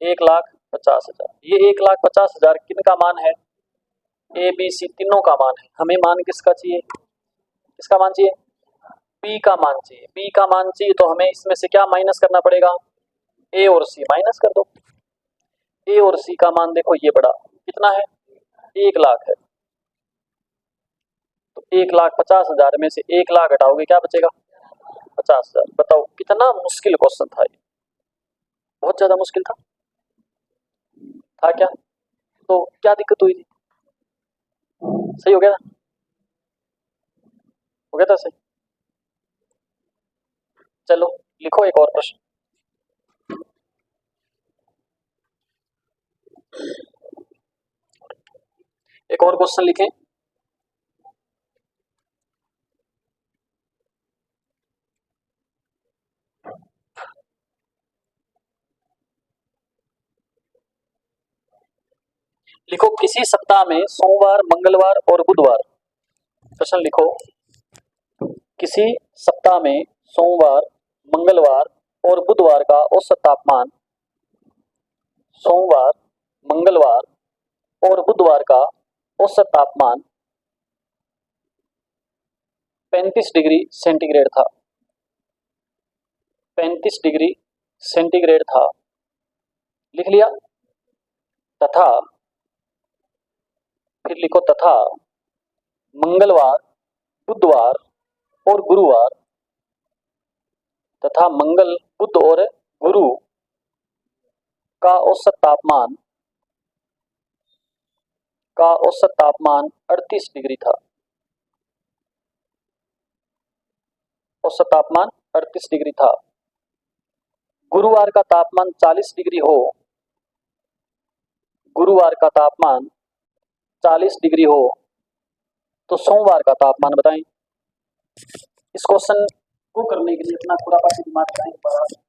1,50,000। ये 1,50,000 किनका मान है? ए बी सी तीनों का मान है। हमें मान किसका चाहिए? किसका मान चाहिए? बी का मान चाहिए। बी का मान चाहिए तो हमें इसमें से क्या माइनस करना पड़ेगा? ए और सी माइनस कर दो। ए और सी का मान देखो, ये बड़ा कितना है? 1 लाख है। तो 1,50,000 में से 1 लाख हटाओगे, क्या बचेगा? 50,000। बताओ कितना मुश्किल क्वेश्चन था ये? बहुत ज्यादा मुश्किल था क्या? तो क्या दिक्कत हुई थी? सही हो गया था? हो गया था सही? चलो लिखो एक और प्रश्न। एक और क्वेश्चन लिखें। लिखो किसी सप्ताह में सोमवार, मंगलवार और बुधवार, प्रश्न लिखो किसी सप्ताह में सोमवार, मंगलवार और बुधवार का औसत तापमान, सोमवार, मंगलवार और बुधवार का औसत तापमान 35 डिग्री सेंटीग्रेड था। 35 डिग्री सेंटीग्रेड था। लिख लिया। तथा फिर लिखो तथा मंगलवार, बुधवार और गुरुवार, तथा मंगल, बुध और गुरु का औसत तापमान 38 डिग्री था। औसत तापमान 38 डिग्री था। गुरुवार का तापमान 40 डिग्री हो, गुरुवार का तापमान 40 डिग्री हो तो सोमवार का तापमान बताएं। इस क्वेश्चन को करने के लिए अपना पूरा पास दिमाग लगाएं।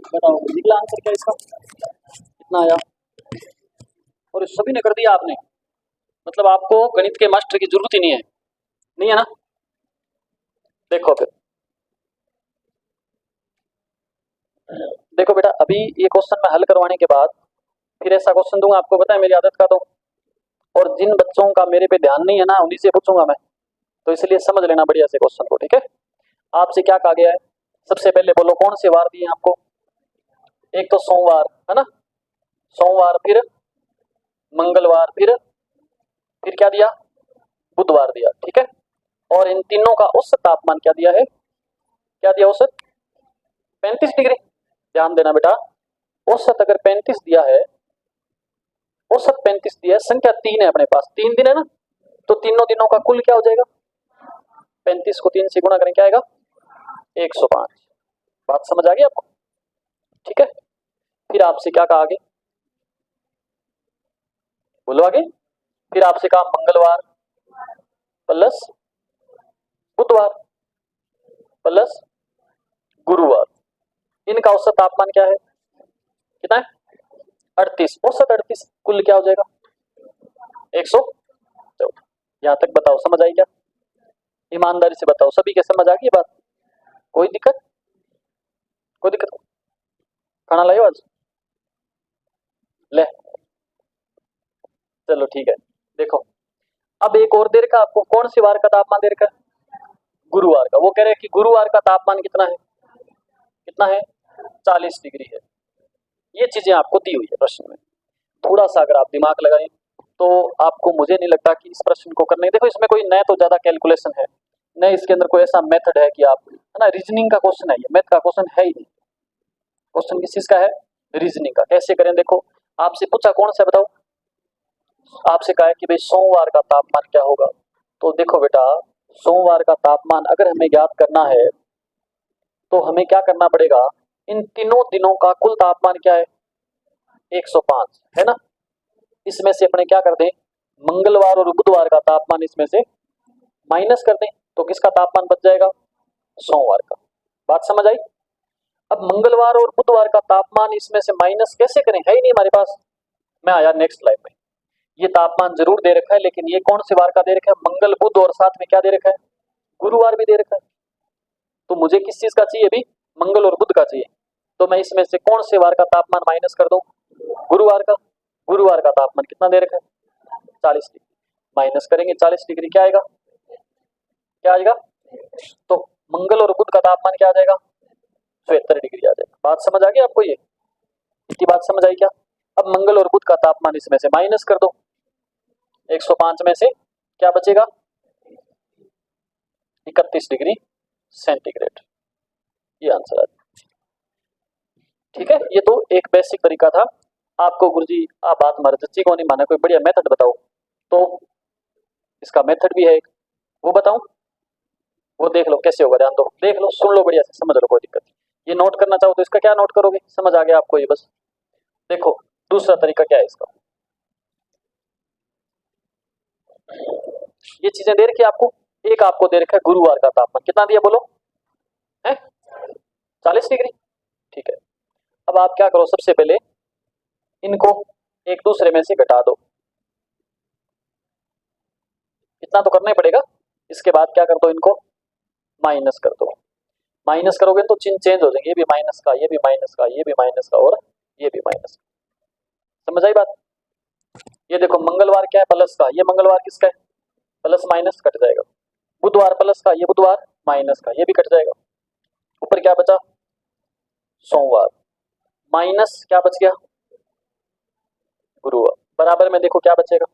बताओ निकला आंसर क्या इसका? कितना आया? और सभी ने कर दिया आपने, मतलब आपको गणित के मास्टर की जरूरत ही नहीं है। नहीं है ना? देखो फिर, देखो बेटा, अभी ये क्वेश्चन मैं हल करवाने के बाद फिर ऐसा क्वेश्चन दूंगा, आपको पता है मेरी आदत का तो। और जिन बच्चों का मेरे पे ध्यान नहीं है ना, उन्हीं से पूछूंगा मैं, तो इसलिए समझ लेना बढ़िया से क्वेश्चन को, ठीक है? आपसे क्या कहा गया है? सबसे पहले बोलो कौन से वार दिए आपको? एक तो सोमवार है ना, सोमवार, फिर मंगलवार, फिर क्या दिया? बुधवार दिया, ठीक है? और इन तीनों का औसत तापमान क्या दिया है? क्या दिया औसत? 35 डिग्री। ध्यान देना बेटा, औसत अगर 35 दिया है, औसत 35 दिया है, संख्या 3 है अपने पास, 3 दिन है ना, तो तीनों दिनों का कुल क्या हो जाएगा? 35 को 3 से गुणा करें क्या आएगा? 105। बात समझ आ गई आपको? ठीक है, फिर आपसे क्या कहा आगे, बोलो आगे। फिर आपसे कहा मंगलवार प्लस बुधवार प्लस गुरुवार, इनका औसत तापमान क्या है, कितना है 38, औसत 38, कुल क्या हो जाएगा 114। यहां तक बताओ समझ आई क्या, ईमानदारी से बताओ, सभी के समझ आ गई बात, कोई दिक्कत, कोई दिक्कत, खाना लाओ आज, ले, चलो ठीक है। देखो अब एक और दे रखा आपको, कौन सी वार का तापमान दे रखा है, गुरुवार का। वो कह रहे हैं कि गुरुवार का तापमान कितना है, कितना है 40 डिग्री है। ये चीजें आपको दी हुई है प्रश्न में, थोड़ा सा अगर आप दिमाग लगाएं तो आपको, मुझे नहीं लगता कि इस प्रश्न को करने, देखो इसमें कोई नया तो ज्यादा कैलकुलेशन है, न इसके अंदर कोई ऐसा मेथड है कि आप, है ना, रीजनिंग का क्वेश्चन है ये, मैथ का क्वेश्चन है ही नहीं। क्वेश्चन किस चीज का है, रीजनिंग का। कैसे करें, देखो आपसे पूछा कौन सा बताओ, आपसे कहा है कि भाई सोमवार का तापमान क्या होगा, तो देखो बेटा सोमवार का तापमान अगर हमें ज्ञात करना है तो हमें क्या करना पड़ेगा, इन तीनों दिनों का कुल तापमान क्या है 105, है ना। इसमें से अपने क्या कर दें, मंगलवार और बुधवार का तापमान इसमें से माइनस कर दें, तो किसका तापमान बच जाएगा, सोमवार का। बात समझ आई। अब मंगलवार और बुधवार का तापमान इसमें से माइनस कैसे करें, है ही नहीं हमारे पास। मैं आया नेक्स्ट स्लाइड में, ये तापमान जरूर दे रखा है लेकिन ये कौन से वार का दे रखा है, मंगल बुध और साथ में क्या दे रखा है, गुरुवार भी दे रखा है। तो मुझे किस चीज का चाहिए अभी, मंगल और बुध का चाहिए, तो मैं इसमें से कौन से वार का तापमान माइनस कर दूं, गुरुवार का। गुरुवार का तापमान कितना दे रखा है 40 डिग्री, माइनस करेंगे 40 डिग्री क्या आएगा, क्या आएगा, तो मंगल और बुध का तापमान क्या आ जाएगा 72 डिग्री आ जाएगा। बात समझ आ गई आपको, ये इतनी बात समझ आई क्या। अब मंगल और बुध का तापमान इसमें से माइनस कर दो, 105 में से क्या बचेगा 31 डिग्री सेंटीग्रेड, ये आंसर है। ठीक है, ये तो एक बेसिक तरीका था। आपको गुरुजी आप बात हमारे सच्ची को नहीं माना, कोई बढ़िया मेथड बताओ, तो इसका मेथड भी है एक, वो बताऊं, वो देख लो कैसे होगा, ध्यान दो, देख लो, सुन लो, बढ़िया से समझ लो, कोई दिक्कत नहीं। ये नोट करना चाहो तो इसका क्या नोट करोगे, समझ आ गया आपको ये, बस देखो दूसरा तरीका क्या है इसका, ये चीजें दे रखी है आपको। एक आपको दे रखा है गुरुवार का तापमान, कितना दिया बोलो, है 40 डिग्री, ठीक है। अब आप क्या करो, सबसे पहले इनको एक दूसरे में से घटा दो, इतना तो करना ही पड़ेगा। इसके बाद क्या कर दो, इनको माइनस कर दो, माइनस करोगे तो चिन्ह चेंज हो जाएंगे, ये भी माइनस का, ये भी माइनस का, ये भी माइनस का, और ये भी माइनस का। समझ आई बात। ये देखो मंगलवार क्या है प्लस का, ये मंगलवार किसका है, प्लस माइनस कट जाएगा। बुधवार प्लस का, ये बुधवार माइनस का, ये भी कट जाएगा। ऊपर क्या बचा, सोमवार, माइनस क्या बच गया, गुरुवार, बराबर में देखो क्या बचेगा,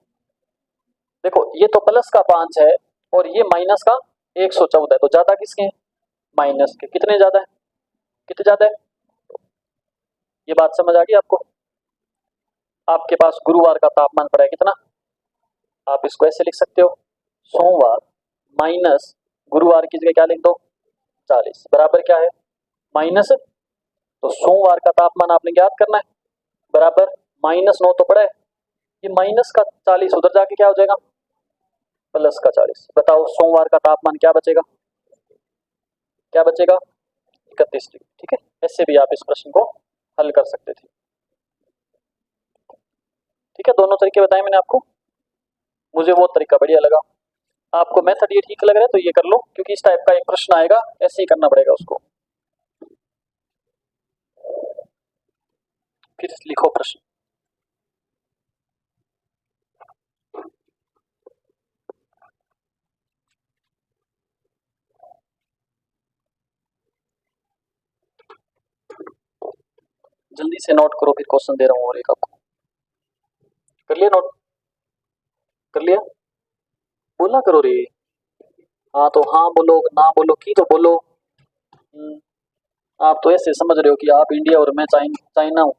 देखो ये तो प्लस का 5 है और ये माइनस का 114 है, तो ज्यादा किसके हैं, माइनस के। कितने ज्यादा है, कितने ज्यादा है, ये बात समझ आ गई आपको। आपके पास गुरुवार का तापमान पड़ा है कितना, आप इसको ऐसे लिख सकते हो, सोमवार माइनस गुरुवार की जगह क्या लिख दो 40, बराबर क्या है माइनस, तो सोमवार का तापमान आपने याद करना है, बराबर -9 तो पड़ा है, ये माइनस का 40 उधर जाके क्या हो जाएगा प्लस का 40। बताओ सोमवार का तापमान क्या बचेगा, क्या बचेगा 31 डिग्री। ठीक है, ऐसे भी आप इस प्रश्न को हल कर सकते थे। ठीक है, दोनों तरीके बताए मैंने आपको, मुझे वो तरीका बढ़िया लगा। आपको मेथड ये ठीक लग रहा है तो ये कर लो, क्योंकि इस टाइप का एक प्रश्न आएगा ऐसे ही करना पड़ेगा उसको। फिर लिखो प्रश्न। जल्दी से नोट करो, फिर क्वेश्चन दे रहा हूँ और एक आपको। कर लिया नोट, कर लिया, बोला करो रे। हाँ तो हाँ बोलो, ना बोलो की तो बोलो। आप तो ऐसे समझ रहे हो कि आप इंडिया और मैं चाइना हूँ,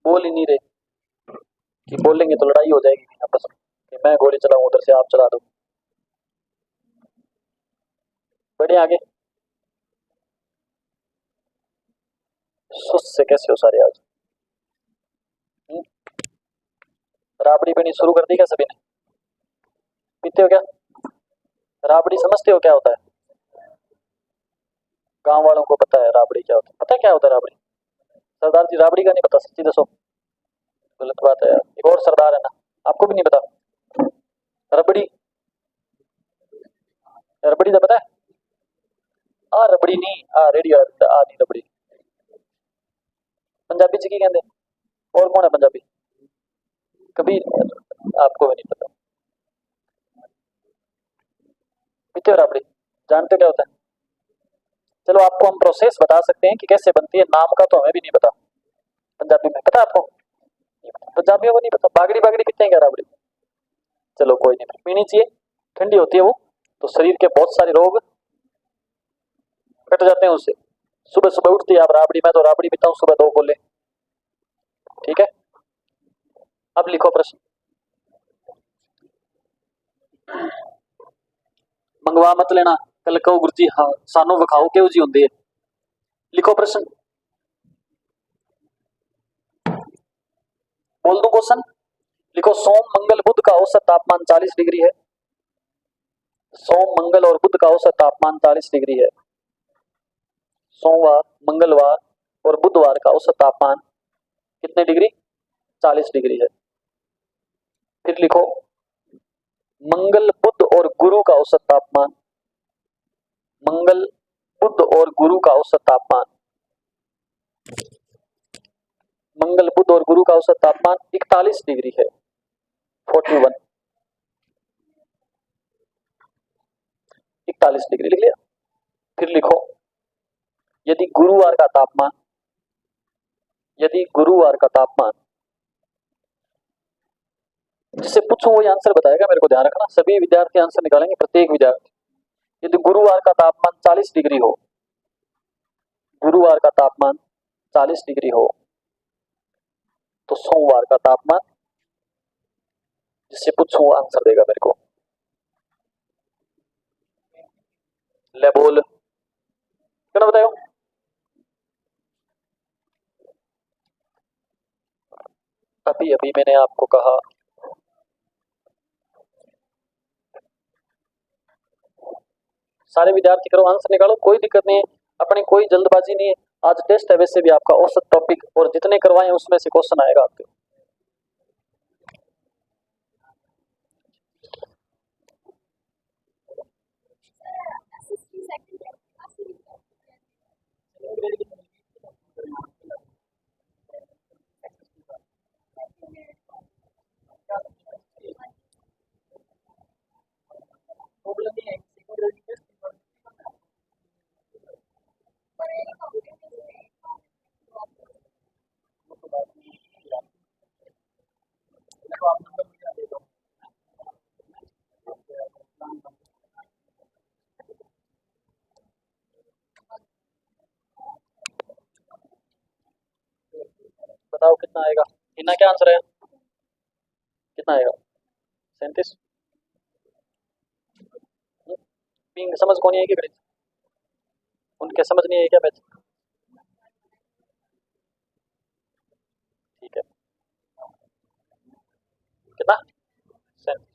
बोल ही नहीं रहे, कि बोलेंगे तो लड़ाई हो जाएगी आपस में, कि मैं गोली चलाऊं उधर से आप चला दो। बढ़िया, आगे सुस्त से कैसे हो सारे आज? हम्म? राबड़ी पीनी शुरू कर दी क्या सभी ने? पीते हो क्या? राबड़ी समझते हो क्या होता है? गांव वालों को पता है राबड़ी क्या होता है? पता है क्या होता है राबड़ी? सरदार जी राबड़ी का नहीं पता, सच्ची दसो। गलत बात है यार, एक और सरदार है ना, आपको भी नहीं पता? रबड़ी, रबड़ी तो पता है? आ रबड़ी नहीं, आ रेडी आ नहीं रबड़ी। पंजाबी च की कहते हैं? और कौन है पंजाबी? कभी आपको भी नहीं पता? पीते हो राबड़ी? जानते हो क्या होता है? चलो आपको हम प्रोसेस बता सकते हैं कि कैसे बनती है, नाम का तो हमें भी नहीं पता। पंजाबी में पता है आपको? पंजाबियों को नहीं पता? बागड़ी बागड़ी पीते हैं क्या राबड़ी? चलो कोई नहीं, पीनी चाहिए, ठंडी होती है वो, तो शरीर के बहुत सारे रोग कट जाते हैं उससे। सुबह सुबह उठती है आप राबड़ी, मैं तो राबड़ी पीता हूँ सुबह 2 गोले। ठीक है, अब लिखो प्रश्न। मंगवा मत लेना, कल कहो गुरु जी हाँ सानू विखाओ केहू जी होंदी है। लिखो प्रश्न, बोल दूं क्वेश्चन? लिखो, सोम मंगल बुध का औसत तापमान 40 डिग्री है। सोम मंगल और बुध का औसत तापमान 40 डिग्री है। सोमवार, मंगलवार और बुधवार का औसत तापमान कितने डिग्री? 40 डिग्री है। फिर लिखो, मंगल बुध और गुरु का औसत तापमान, मंगल बुध और गुरु का औसत तापमान, मंगल बुध और गुरु का औसत तापमान 41 डिग्री है, 41, 41 डिग्री लिख लिया। फिर लिखो, यदि गुरुवार का तापमान, यदि गुरुवार का तापमान, जिससे पूछूं वही आंसर बताएगा, मेरे को ध्यान रखना, सभी विद्यार्थी आंसर निकालेंगे, प्रत्येक विद्यार्थी। यदि गुरुवार का तापमान 40 डिग्री हो, गुरुवार का तापमान 40 डिग्री हो, तो सोमवार का तापमान, जिससे पूछूं वो आंसर देगा मेरे को। ले बोल, क्या बताओ? अभी अभी मैंने आपको कहा, सारे विद्यार्थी करो, आंसर निकालो, कोई दिक्कत नहीं है, अपनी कोई जल्दबाजी नहीं है। आज टेस्ट है, वैसे भी आपका औसत टॉपिक, और जितने करवाए उसमें से क्वेश्चन आएगा आपके। बताओ कितना आएगा? इतना क्या आंसर है? कितना आएगा? 37। समझ कौन है कि गणित? उनके समझ नहीं है क्या मैथ? ठीक है, कितना? 37।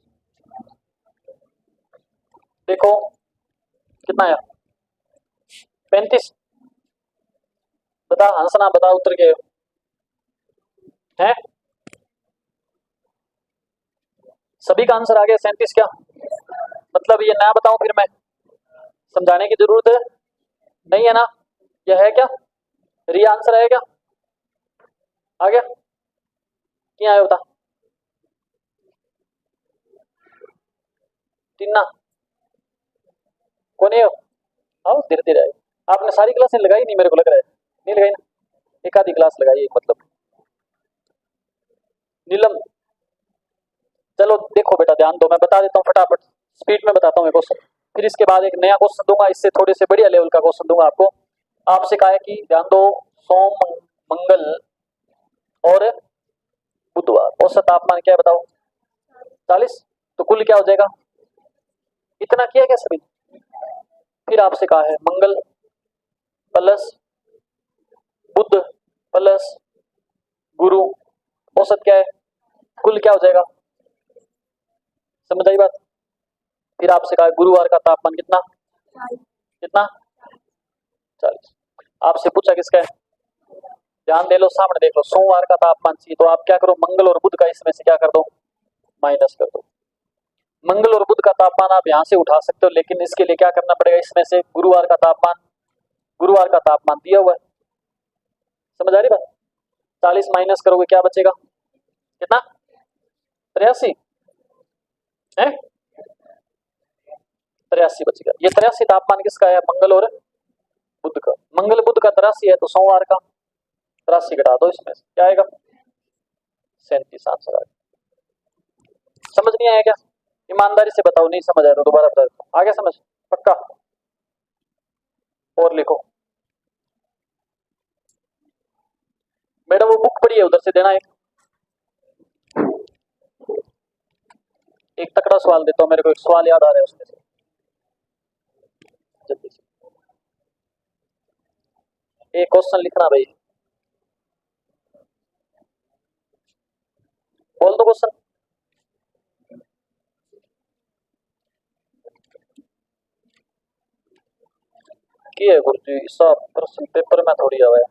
देखो कितना आया? 35। बता हंसना, बता उत्तर के हैं? सभी का आंसर आ गया 37 क्या? मतलब ये ना बताऊं फिर मैं, समझाने की जरूरत है नहीं है ना? यह है क्या? रिया आंसर है क्या? आ गया? क्या आया बता? टीना कौन है हो? आओ धीरे धीरे आए। आपने सारी क्लासें लगाई नहीं, मेरे को लग रहा है नहीं लगाई ना, एक आधी क्लास लगाई है मतलब। नीलम, चलो देखो बेटा ध्यान दो, मैं बता देता हूँ फटाफट, स्पीड में बताता हूँ क्वेश्चन, फिर इसके बाद एक नया क्वेश्चन दूंगा, इससे थोड़े से बढ़िया लेवल का क्वेश्चन दूंगा आपको। आपसे कहा है कि ध्यान दो, सोम मंगल और बुधवार औसत तापमान क्या है बताओ? 40। तो कुल क्या हो जाएगा? इतना किया क्या सभी? फिर आपसे कहा है मंगल प्लस बुध प्लस गुरु, औसत क्या है, कुल क्या हो जाएगा, समझ आई बात। फिर आपसे कहा गुरुवार का तापमान कितना, कितना 40। आपसे पूछा किसका है, ध्यान दे लो, सामने देख लो, सोमवार का तापमान चाहिए, तो आप क्या करो, मंगल और बुध का इसमें से क्या कर दो, माइनस कर दो। मंगल और बुध का तापमान आप यहां से उठा सकते हो, लेकिन इसके लिए क्या करना पड़ेगा, इसमें से गुरुवार का तापमान दिया हुआ है, समझ आ रही बात। 40 माइनस करोगे क्या बचेगा, कितना, 83 है, 83 बचेगा। ये 83 तापमान किसका है, मंगल और बुध का। मंगल बुध का 83 है, तो सोमवार का 83 घटा दो, इसमें से क्या आएगा, 37 आंसर आ गया। समझ नहीं आया क्या, ईमानदारी से बताओ, नहीं समझ आया तो दोबारा बता दो, आ गया समझ, पक्का। और लिखो मैडम, वो बुक पड़ी है उधर से देना, एक तकड़ा सवाल देता हूँ, मेरे को एक सवाल याद आ रहा है उसमें से, जल्दी से एक क्वेश्चन लिखना भाई, बोल दो क्वेश्चन। की है गुरुजी, सब प्रश्न पेपर में थोड़ी आवे।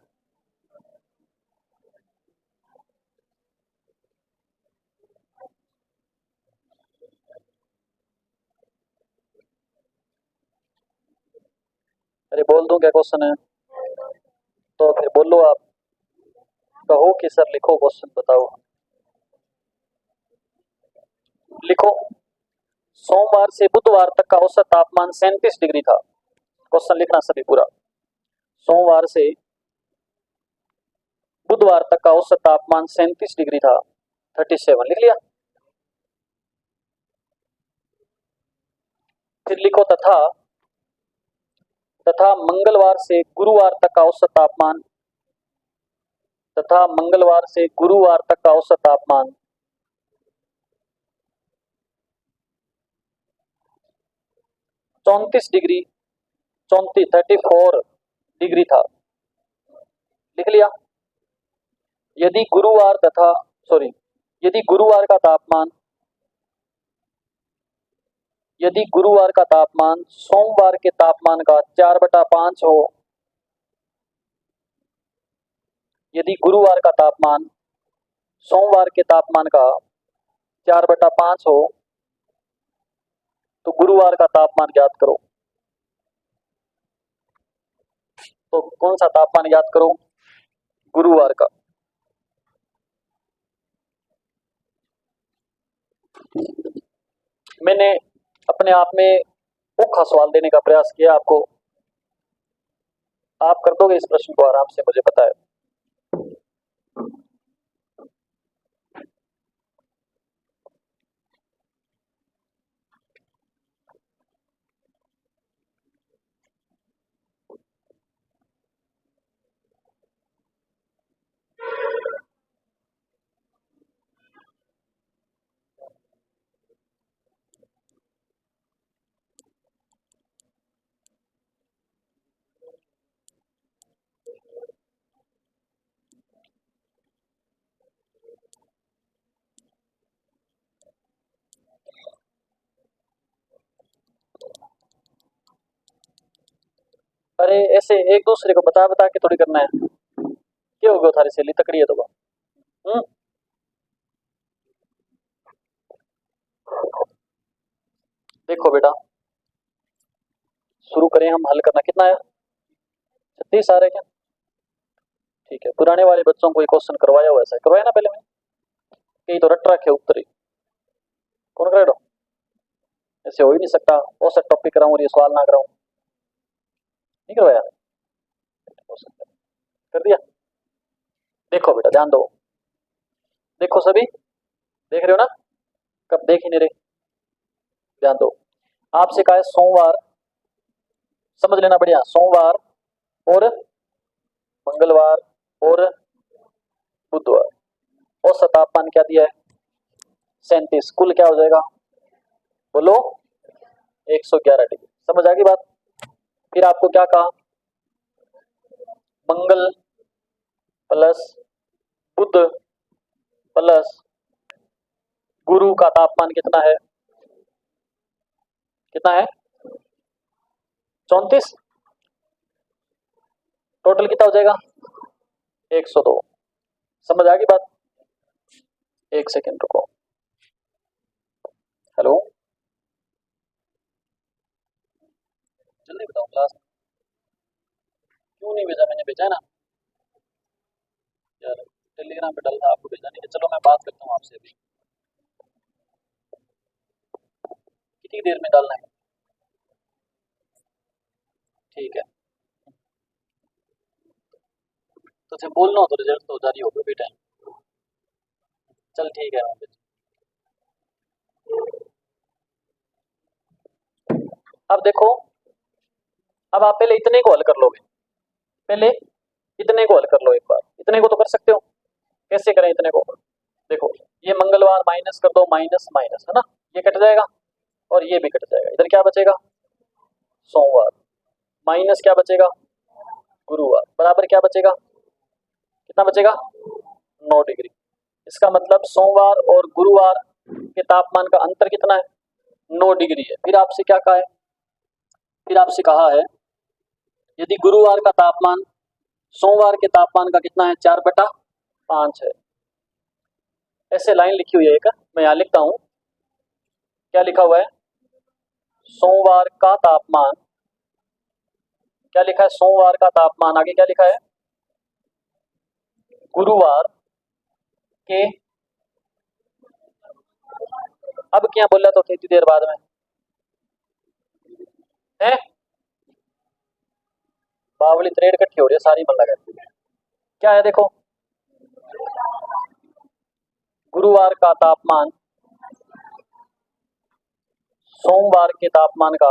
अरे बोल दूं क्या क्वेश्चन है, तो फिर बोलो आप, कहो कि सर लिखो क्वेश्चन बताओ। लिखो, सोमवार से बुधवार तक का औसत तापमान 37 डिग्री था। क्वेश्चन लिखना सभी पूरा। सोमवार से बुधवार तक का औसत तापमान 37 डिग्री था, 37 लिख लिया। फिर लिखो तथा मंगलवार से गुरुवार तक का औसत तापमान, तथा मंगलवार से गुरुवार तक का औसत तापमान 34 डिग्री, 34 डिग्री था, लिख लिया। यदि गुरुवार तथा सॉरी यदि गुरुवार का तापमान, यदि गुरुवार का तापमान सोमवार के तापमान का 4/5 हो, यदि गुरुवार का तापमान सोमवार के तापमान का 4/5 हो, तो गुरुवार का तापमान ज्ञात करो। तो कौन सा तापमान याद करो, गुरुवार का। मैंने अपने आप में औखा सवाल देने का प्रयास किया आपको, आप कर दोगे इस प्रश्न को आराम से, मुझे पता है। अरे ऐसे एक दूसरे को बता बता के थोड़ी करना है, क्या हो गया थारी सहेली तकड़ी है तो देखो बेटा, शुरू करें हम हल करना। कितना है, 36 आ रहे क्या, ठीक है। पुराने वाले बच्चों को ये क्वेश्चन करवाया हुआ, ऐसा करवाया ना पहले मैंने, कहीं तो रट रखे उत्तर ही, कौन कर रहा, ऐसे हो ही नहीं सकता, औसत टॉपिक कराऊं और ये सवाल ना कराऊं, नहीं करवाया, कर दिया। देखो बेटा ध्यान दो, देखो सभी देख रहे हो ना, कब देख ही नहीं रहे, ध्यान दो। आपसे कहा है सोमवार, समझ लेना बढ़िया, सोमवार और मंगलवार और बुधवार, औसत तापमान क्या दिया है, 37, कुल क्या हो जाएगा, बोलो 111 डिग्री। समझ आ गई बात। फिर आपको क्या कहा, मंगल प्लस बुध प्लस गुरु का तापमान कितना है? कितना है? 34। टोटल कितना हो जाएगा? 102। समझ आ गई बात? एक सेकेंड रुको। हेलो, जल्दी बताओ क्लास क्यों नहीं भेजा? मैंने भेजा है ना यार, टेलीग्राम पे डाला था, आपको भेजा नहीं। चलो मैं बात करता हूँ आपसे अभी। कितनी देर में डालना है? ठीक है, तो जब बोलना हो तो रिजल्ट तो जारी होगा बेटा। चल ठीक है। अब देखो, अब आप पहले इतने को हल कर लोगे। पहले इतने को हल कर लो एक बार। इतने को तो कर सकते हो। कैसे करें इतने को? देखो, ये मंगलवार माइनस कर दो, माइनस माइनस है ना, ये कट जाएगा और ये भी कट जाएगा। इधर क्या बचेगा? सोमवार। माइनस क्या बचेगा? गुरुवार। बराबर क्या बचेगा? कितना बचेगा? 9 डिग्री। इसका मतलब सोमवार और गुरुवार के तापमान का अंतर कितना है? 9 डिग्री है। फिर आपसे क्या कहा है? फिर आपसे कहा है यदि गुरुवार का तापमान सोमवार के तापमान का कितना है? 4/5 है। ऐसे लाइन लिखी हुई है एक, मैं यहाँ लिखता हूँ। क्या लिखा हुआ है? सोमवार का तापमान, क्या लिखा है? सोमवार का तापमान। आगे क्या लिखा है? गुरुवार के, अब क्या बोला तो इतनी देर बाद में है? बावली त्रेड इकट्ठी हो रही है सारी, मन लगा। क्या है देखो, गुरुवार का तापमान सोमवार के तापमान का,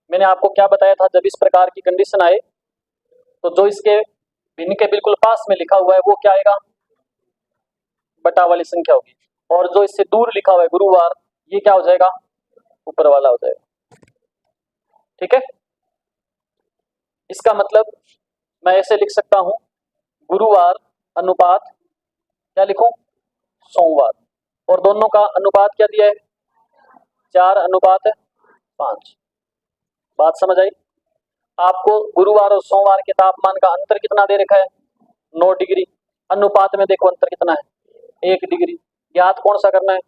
मैंने आपको क्या बताया था? जब इस प्रकार की कंडीशन आए तो जो इसके भिन्न के बिल्कुल पास में लिखा हुआ है वो क्या आएगा? बटा वाली संख्या होगी। और जो इससे दूर लिखा हुआ है गुरुवार, ये क्या हो जाएगा? ऊपर वाला हो जाएगा। ठीक है, इसका मतलब मैं ऐसे लिख सकता हूं, गुरुवार अनुपात क्या लिखूं? सोमवार। और दोनों का अनुपात क्या दिया है? 4/5। बात समझ आई? आपको गुरुवार और सोमवार के तापमान का अंतर कितना दे रखा है? 9 डिग्री। अनुपात में देखो अंतर कितना है? 1 डिग्री। ज्ञात कौन सा करना है?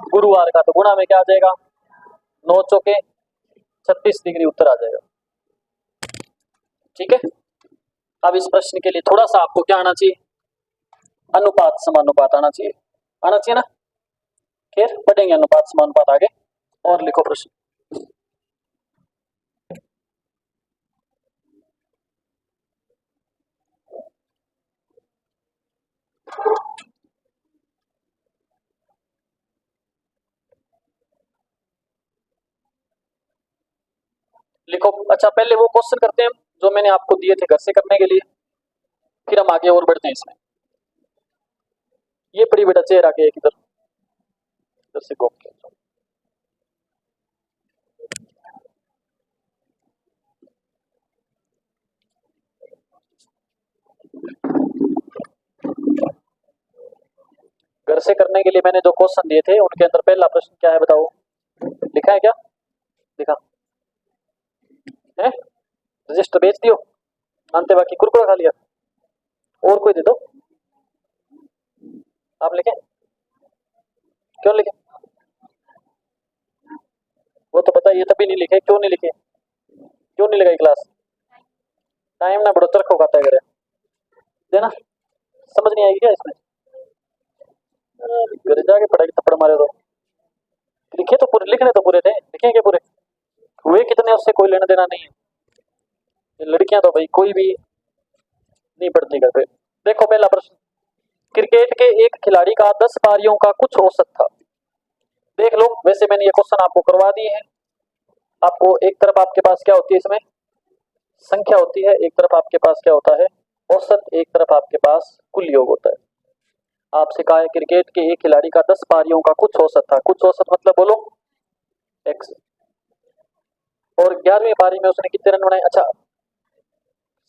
गुरुवार का। तो गुणा में क्या आ जाएगा? 9 चौके 36 डिग्री उत्तर आ जाएगा। ठीक है, अब इस प्रश्न के लिए थोड़ा सा आपको क्या आना चाहिए? अनुपात समानुपात आना चाहिए। आना चाहिए ना? खैर पढ़ेंगे अनुपात समानुपात आगे। और लिखो प्रश्न। लिखो। अच्छा, पहले वो क्वेश्चन करते हैं जो मैंने आपको दिए थे घर से करने के लिए, फिर हम आगे और बढ़ते हैं इसमें। ये पड़ी बेटा चेहरा के एक इधर, इधर से घूम के। घर से करने के लिए मैंने जो क्वेश्चन दिए थे उनके अंदर पहला प्रश्न क्या है बताओ? लिखा है क्या? लिखा है? रजिस्टर बेच दियो, अंते बाकी कुरकुरा खा लिया। और कोई दे दो। आप लिखे? क्यों लिखे? वो तो पता, ये तभी नहीं लिखे। क्यों नहीं लिखे? क्यों नहीं लगाई क्लास? टाइम ना बड़ो तरखो खाता है करे देना। समझ नहीं आएगी क्या इसमें? घर जाके पढ़ाई थप्पड़ मारे तो लिखे तो पूरे, लिखने तो पूरे थे, लिखेंगे पूरे। हुए कितने उससे कोई लेना देना नहीं है। ये लड़कियां तो भाई कोई भी नहीं पढ़ती घर पे। देखो पहला प्रश्न, क्रिकेट के एक खिलाड़ी का 10 पारियों का कुछ औसत था। देख लो, वैसे मैंने ये क्वेश्चन आपको करवा दिए हैं। आपको एक तरफ आपके पास क्या होती है इसमें? संख्या होती है। एक तरफ आपके पास क्या होता है? औसत। एक तरफ आपके पास कुल योग होता है। आपसे कहा है क्रिकेट के एक खिलाड़ी का 10 पारियों का कुछ औसत था। कुछ औसत मतलब बोलो एक्स। और 11वीं पारी में उसने कितने रन बनाए? अच्छा,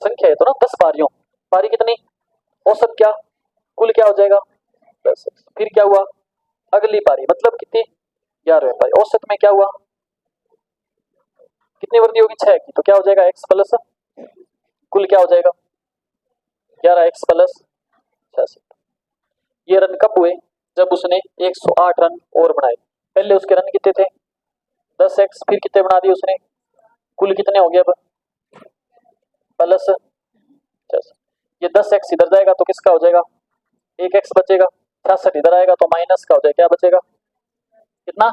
संख्या है तो ना 10 पारियों, पारी कितनी, औसत क्या, कुल क्या हो जाएगा 10x। फिर क्या हुआ, अगली पारी मतलब कितनी 11 पारी, औसत में क्या हुआ, कितनी वृद्धि होगी 6 की, तो क्या हो जाएगा x प्लस कुल क्या हो जाएगा 11x प्लस 66। ये रन कब हुए, जब उसने 108 रन और बनाए। पहले उसके रन कितने थे 10x, फिर कितने बना दिए उसने, कुल कितने हो गए अब प्लस 66। ये 10x इधर जाएगा तो किसका हो जाएगा 1x बचेगा, 66 इधर आएगा तो माइनस का हो जाएगा, क्या बचेगा कितना,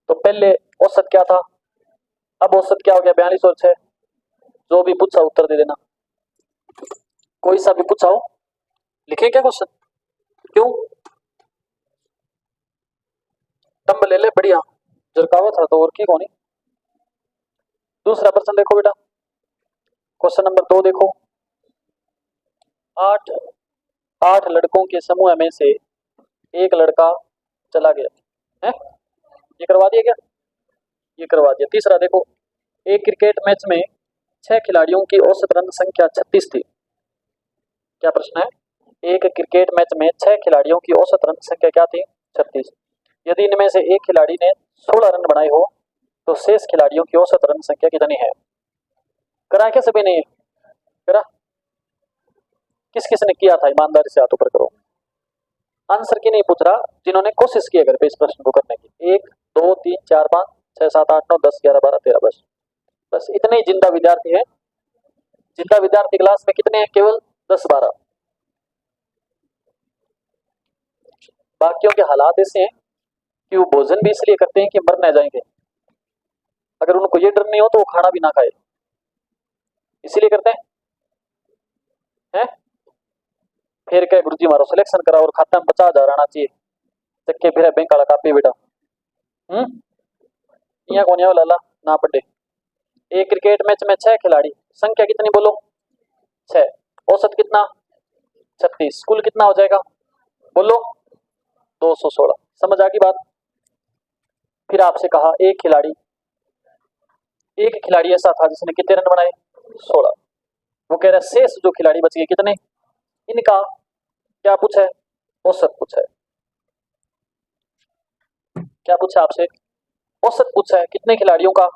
तो पहले औसत क्या था, अब औसत क्या हो गया 42 और 6। जो भी पूछा उत्तर दे देना, कोई सा भी पूछा हो लिखे क्या क्वेश्चन, क्यों तंब ले ले बढ़िया, जरकावा था तो और की कौन। दूसरा प्रश्न देखो बेटा, क्वेश्चन नंबर 2 देखो, 8 लड़कों के समूह में से एक लड़का चला गया है, ये करवा दिया क्या, ये करवा दिया। तीसरा देखो, एक क्रिकेट मैच में 6 खिलाड़ियों की औसत रन संख्या 36 थी। क्या प्रश्न है, एक क्रिकेट मैच में 6 खिलाड़ियों की औसत रन संख्या क्या थी 36। यदि इनमें से एक खिलाड़ी ने 16 रन बनाए हो तो शेष खिलाड़ियों की औसत रन संख्या कितनी है। करा क्या सभी ने, करा, किस किस ने किया था ईमानदारी से हाथ ऊपर करो। आंसर की नहीं पूछ रहा, जिन्होंने कोशिश की अगर पे इस प्रश्न को करने की, 1 2 3 4 5 6 7 8 9 10 11 12 13, बस बस इतने ही जिंदा विद्यार्थी हैं। जिंदा विद्यार्थी क्लास में कितने हैं, केवल 10 12। बाकियों के हालात ऐसे हैं कि वो भोजन भी इसलिए करते हैं कि मर ना जाएंगे, अगर उनको ये डर नहीं हो तो वो खाना भी ना खाए, इसीलिए करते हैं। फिर कहे गुरु जी मारो सिलेक्शन करा और खाता में 50,000 आना चाहिए, चक्के फिर बैंक वाला कापी बेटा, यहाँ कौन है लाला ना पढ़े। एक क्रिकेट मैच में 6 खिलाड़ी, संख्या कितनी बोलो 6, औसत कितना 36, कुल कितना हो जाएगा बोलो 216। समझ आ गई बात। फिर आपसे कहा एक खिलाड़ी ऐसा था जिसने कितने रन बनाए 16, वो कह रहा है शेष जो खिलाड़ी बच गए कितने, इनका क्या पूछा है, औसत पूछा है। क्या पूछा आपसे, औसत पूछा है, कितने खिलाड़ियों का,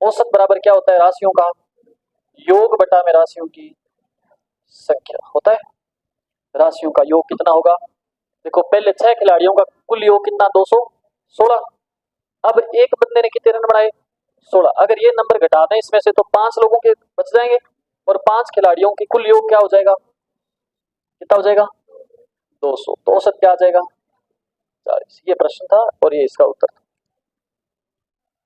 औसत बराबर क्या होता है राशियों का योग बटा में राशियों की संख्या होता है। राशियों का योग कितना होगा, देखो पहले 6 खिलाड़ियों का कुल योग कितना 216, अब एक बंदे ने कितने रन बनाए 16, अगर ये नंबर घटा दें इसमें से तो 5 लोगों के बच जाएंगे और 5 खिलाड़ियों की कुल योग क्या हो जाएगा, कितना हो जाएगा 200, तो औसत क्या आ जाएगा 40। ये प्रश्न था और ये इसका उत्तर था।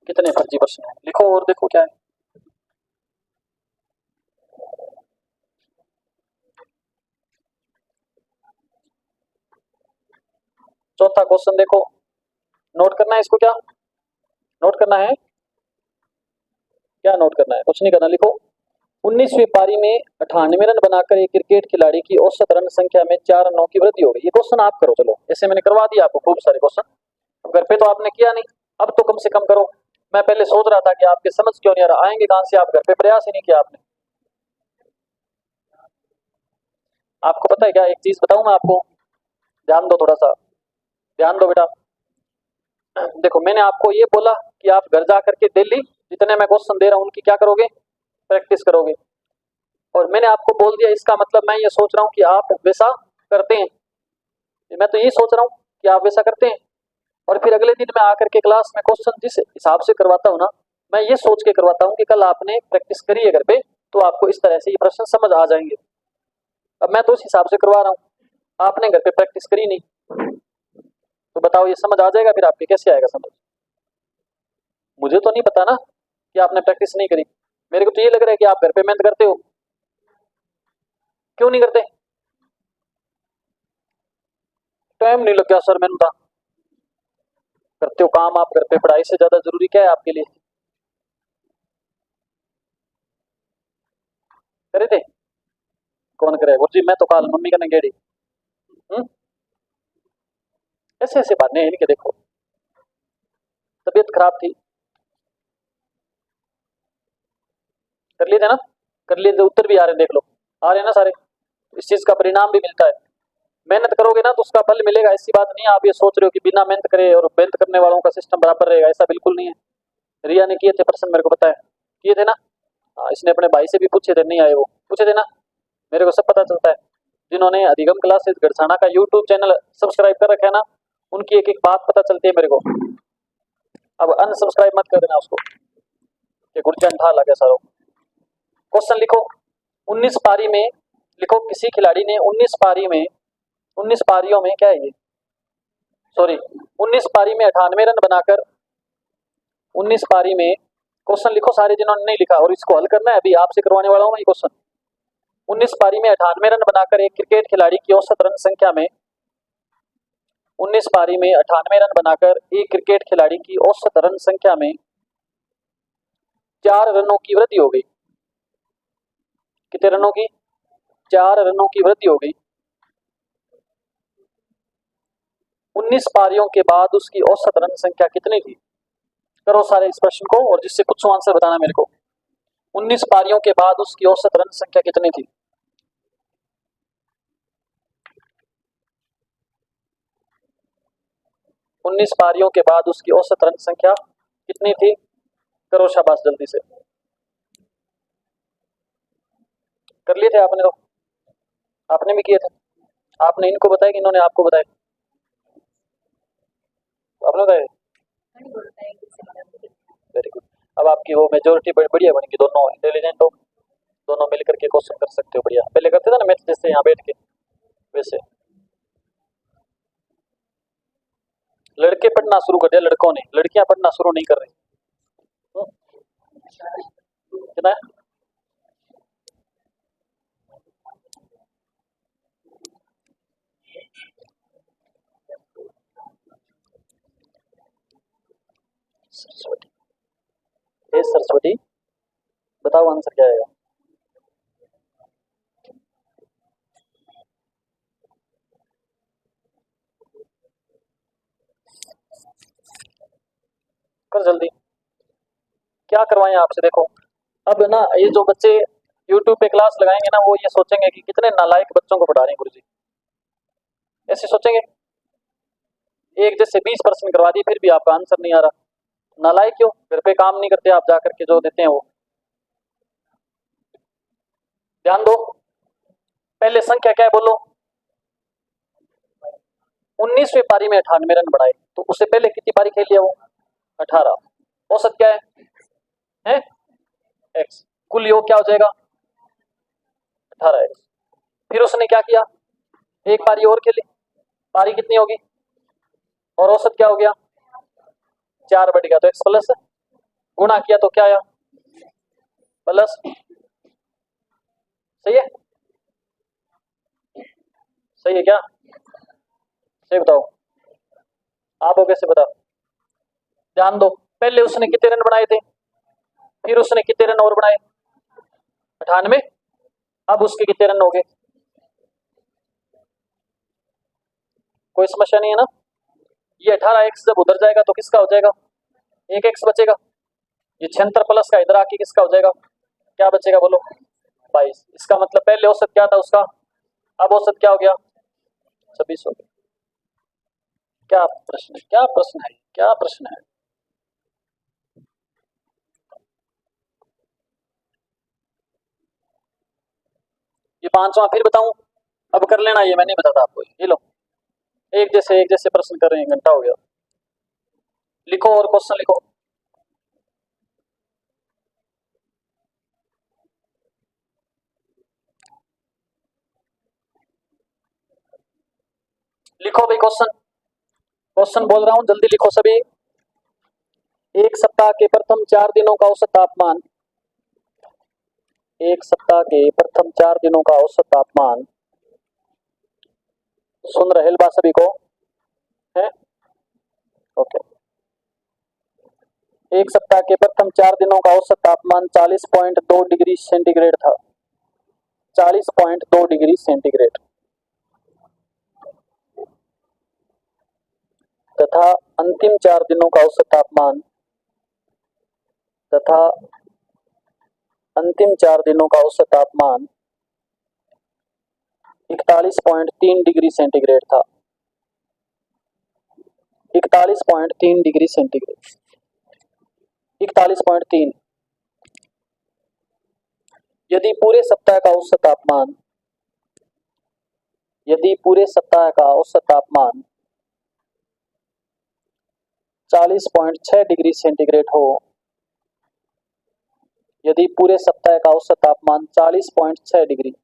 कितने फर्जी प्रश्न है, लिखो और देखो क्या है। चौथा क्वेश्चन देखो, नोट करना है इसको, क्या नोट करना है, क्या नोट करना है, कुछ नहीं करना, लिखो 19वीं पारी में 98 रन बनाकर एक क्रिकेट खिलाड़ी की औसत रन संख्या में 4 रनों की वृद्धि हो गई। ये क्वेश्चन आप करो, चलो ऐसे मैंने करवा दिया आपको खूब सारे क्वेश्चन, घर पे तो आपने किया नहीं, अब तो कम से कम करो। मैं पहले सोच रहा था कि आपके समझ क्यों नहीं आ रहा, आएंगे कहां से, आप घर पे प्रयास ही नहीं किया आपने। आपको पता है क्या, एक चीज बताऊं मैं आपको, ध्यान दो थोड़ा सा, ध्यान दो बेटा। देखो मैंने आपको ये बोला कि आप घर जा करके डेली जितने मैं क्वेश्चन दे रहा हूं उनकी क्या करोगे, प्रैक्टिस करोगे, और मैंने आपको बोल दिया इसका मतलब मैं ये सोच रहा हूँ कि आप वैसा करते हैं, मैं तो यही सोच रहा हूँ कि आप वैसा करते हैं। और फिर अगले दिन मैं आकर के क्लास में क्वेश्चन जिस हिसाब से करवाता हूँ ना, मैं ये सोच के करवाता हूँ कि कल आपने प्रैक्टिस करी है घर पे तो आपको इस तरह से ये प्रश्न समझ आ जाएंगे। अब मैं तो उस हिसाब से करवा रहा हूँ, आपने घर पे प्रैक्टिस करी नहीं, तो बताओ ये समझ आ जाएगा फिर आपके, कैसे आएगा समझ, मुझे तो नहीं पता ना कि आपने प्रैक्टिस नहीं करी, मेरे को तो ये लग रहा है कि आप घर पे मेहनत करते हो। क्यों नहीं करते, टाइम नहीं लग गया सर मैंने था, करते हो काम आप घर पे, पढ़ाई से ज्यादा जरूरी क्या है आपके लिए, करे थे, कौन करे गुरु जी मैं तो कल मम्मी का गेड़ी, ऐसे ऐसे बातें हैं इनके, देखो तबीयत खराब थी, कर लिए थे ना, कर लिए तो उत्तर भी आ रहे हैं, देख लो आ रहे हैं ना सारे। इस चीज का परिणाम भी मिलता है। मेहनत करोगे ना तो उसका फल मिलेगा, ऐसी बात नहीं है। आप ये सोच रहे हो कि बिना मेहनत करे और मेहनत करने वालों का सिस्टम बराबर रहेगा, ऐसा बिल्कुल नहीं है। रिया ने किए थे प्रश्न, मेरे को पता है, किए थे ना। हाँ, इसने अपने भाई से भी पूछे थे, नहीं आए वो, पूछे थे ना, मेरे को सब पता चलता है। जिन्होंने अधिगम क्लासेस गढ़साना का यूट्यूब चैनल सब्सक्राइब कर रखा है ना, उनकी एक एक बात पता चलती है मेरे को। अब अनसब्सक्राइब मत कर देना उसको, ये गुरजन ढा लगे सारो। क्वेश्चन लिखो, 19 पारी में लिखो, किसी खिलाड़ी ने 19 पारी में 19 पारियों में क्या है ये, सॉरी 19 पारी में 98 रन बनाकर 19 पारी में, क्वेश्चन लिखो सारे जिन्होंने नहीं लिखा, और इसको हल करना है, अभी आपसे करवाने वाला हूं मैं ये क्वेश्चन। 19 पारी में 98 रन बनाकर एक क्रिकेट खिलाड़ी की औसत रन संख्या में 19 पारी में 98 रन बनाकर एक क्रिकेट खिलाड़ी की औसत रन संख्या में 4 रनों की वृद्धि हो गई। कितने रनों की? 4 रनों की वृद्धि हो गई। 19 पारियों के बाद उसकी औसत रन संख्या कितनी थी? करो सारे इस प्रश्न को, और जिससे पूछो आंसर बताना मेरे को। 19 पारियों के बाद उसकी औसत रन संख्या कितनी थी? उन्नीस पारियों के बाद उसकी औसत रन संख्या कितनी थी? करो शाबाश जल्दी से। कर लिए थे आपने तो, आपने भी किए थे। आपने इनको बताया कि इन्होंने आपको बताया? आपने बताया? Very good. अब आपकी वो मेजोरिटी बढ़िया बनेगी, दोनों इंटेलिजेंट हो, दोनों मिलकर के क्वेश्चन कर सकते हो बढ़िया। पहले करते थे ना मैथ जैसे यहाँ बैठ के, वैसे। लड़के पढ़ना शुरू कर दिया लड़कों ने, लड़कियां पढ़ना शुरू नहीं कर रही। कितना है? सरस्वती, सरस्वती बताओ आंसर क्या आएगा? कर जल्दी, क्या करवाएं आपसे। देखो अब ना, ये जो बच्चे यूट्यूब पे क्लास लगाएंगे ना, वो ये सोचेंगे कि कितने नालायक बच्चों को पढ़ा रहे हैं गुरुजी, ऐसे सोचेंगे। एक जैसे 20 प्रश्न करवा दिए फिर भी आपका आंसर नहीं आ रहा, नालायक क्यों? घर पे काम नहीं करते आप, जा करके जो देते हैं वो। ध्यान दो, पहले संख्या क्या है बोलो? 19वीं पारी में 98 रन बनाए, तो उससे पहले कितनी पारी खेल लिया वो? 18। औसत क्या है? एक्स। कुल योग क्या हो जाएगा? 18x। फिर उसने क्या किया? एक पारी और खेली, पारी कितनी होगी? और औसत क्या हो गया? 4 बढ़ गया, तो एक्स प्लस, गुणा किया तो क्या आया? प्लस। सही है? सही है क्या? सही बताओ, आप हो कैसे बताओ? ध्यान दो, पहले उसने कितने रन बनाए थे, फिर उसने कितने रन और बनाए? 98। अब उसके कितने रन हो गए? कोई समस्या नहीं है ना? ये 18x जब उधर जाएगा तो किसका हो जाएगा? 1x बचेगा। ये 76 प्लस का इधर आके किसका हो जाएगा? क्या बचेगा बोलो? 22। इसका मतलब पहले औसत क्या था उसका, अब औसत क्या हो गया? 26 हो गया। क्या प्रश्न है, क्या प्रश्न है, क्या प्रश्न है? ये 5वां फिर बताऊं? अब कर लेना, ये मैं नहीं बताता आपको, ये लो। एक जैसे प्रश्न कर रहे हैं, घंटा हो गया। लिखो और क्वेश्चन लिखो। लिखो भाई क्वेश्चन, क्वेश्चन बोल रहा हूं, जल्दी लिखो सभी। एक सप्ताह के प्रथम 4 दिनों का औसत तापमान, एक सप्ताह के प्रथम 4 दिनों का औसत तापमान, सुन रहे बा सभी को है? ओके। एक सप्ताह के प्रथम 4 दिनों का औसत तापमान 40.2 डिग्री सेंटीग्रेड था, 40.2 डिग्री सेंटीग्रेड, तथा अंतिम 4 दिनों का औसत तापमान, तथा अंतिम 4 दिनों का औसत तापमान 41.3 डिग्री सेंटीग्रेड था। 41.3 डिग्री सेंटीग्रेड, 41.3। यदि पूरे सप्ताह का औसत तापमान, यदि पूरे सप्ताह का औसत तापमान 40.6 डिग्री सेंटीग्रेड हो, यदि पूरे सप्ताह का औसत तापमान 40.6 डिग्री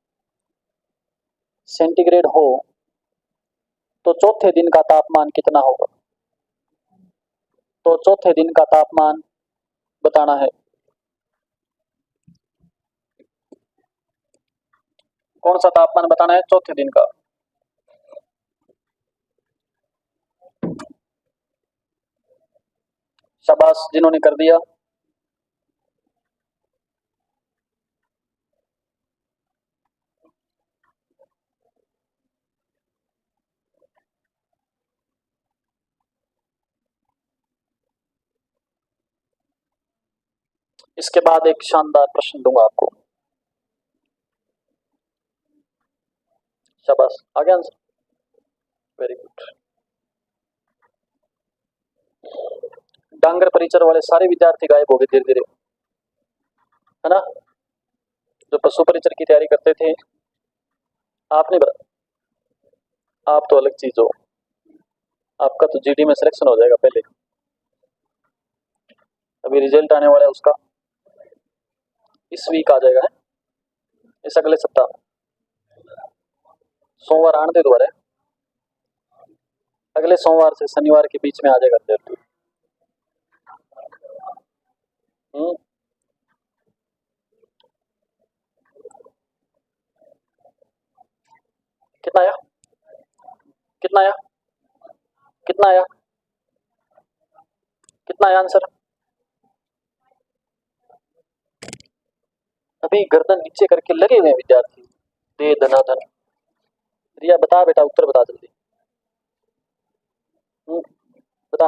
सेंटीग्रेड हो, तो चौथे दिन का तापमान कितना होगा? तो चौथे दिन का तापमान बताना है। कौन सा तापमान बताना है चौथे दिन का? शाबाश जिन्होंने कर दिया। इसके बाद एक शानदार प्रश्न दूंगा आपको। शाबाश, आ गया आंसर, वेरी गुड। डांगर परिचर वाले सारे विद्यार्थी गायब हो गए धीरे धीरे, है ना? जो पशु परिचर की तैयारी करते थे, आप नहीं बता, आप तो अलग चीज हो, आपका तो जीडी में सिलेक्शन हो जाएगा पहले। अभी रिजल्ट आने वाला है उसका, इस वीक आ जाएगा, है इस अगले सप्ताह, सोमवार आने दे दोबारा, अगले सोमवार से शनिवार के बीच में आ जाएगा रिजल्ट। कितना आया, कितना आया, कितना आया, कितना आया आंसर? अभी गर्दन नीचे करके लगे हुए हैं विद्यार्थी, दे धनाधन। रिया बता बेटा, उत्तर बता जल्दी, बता।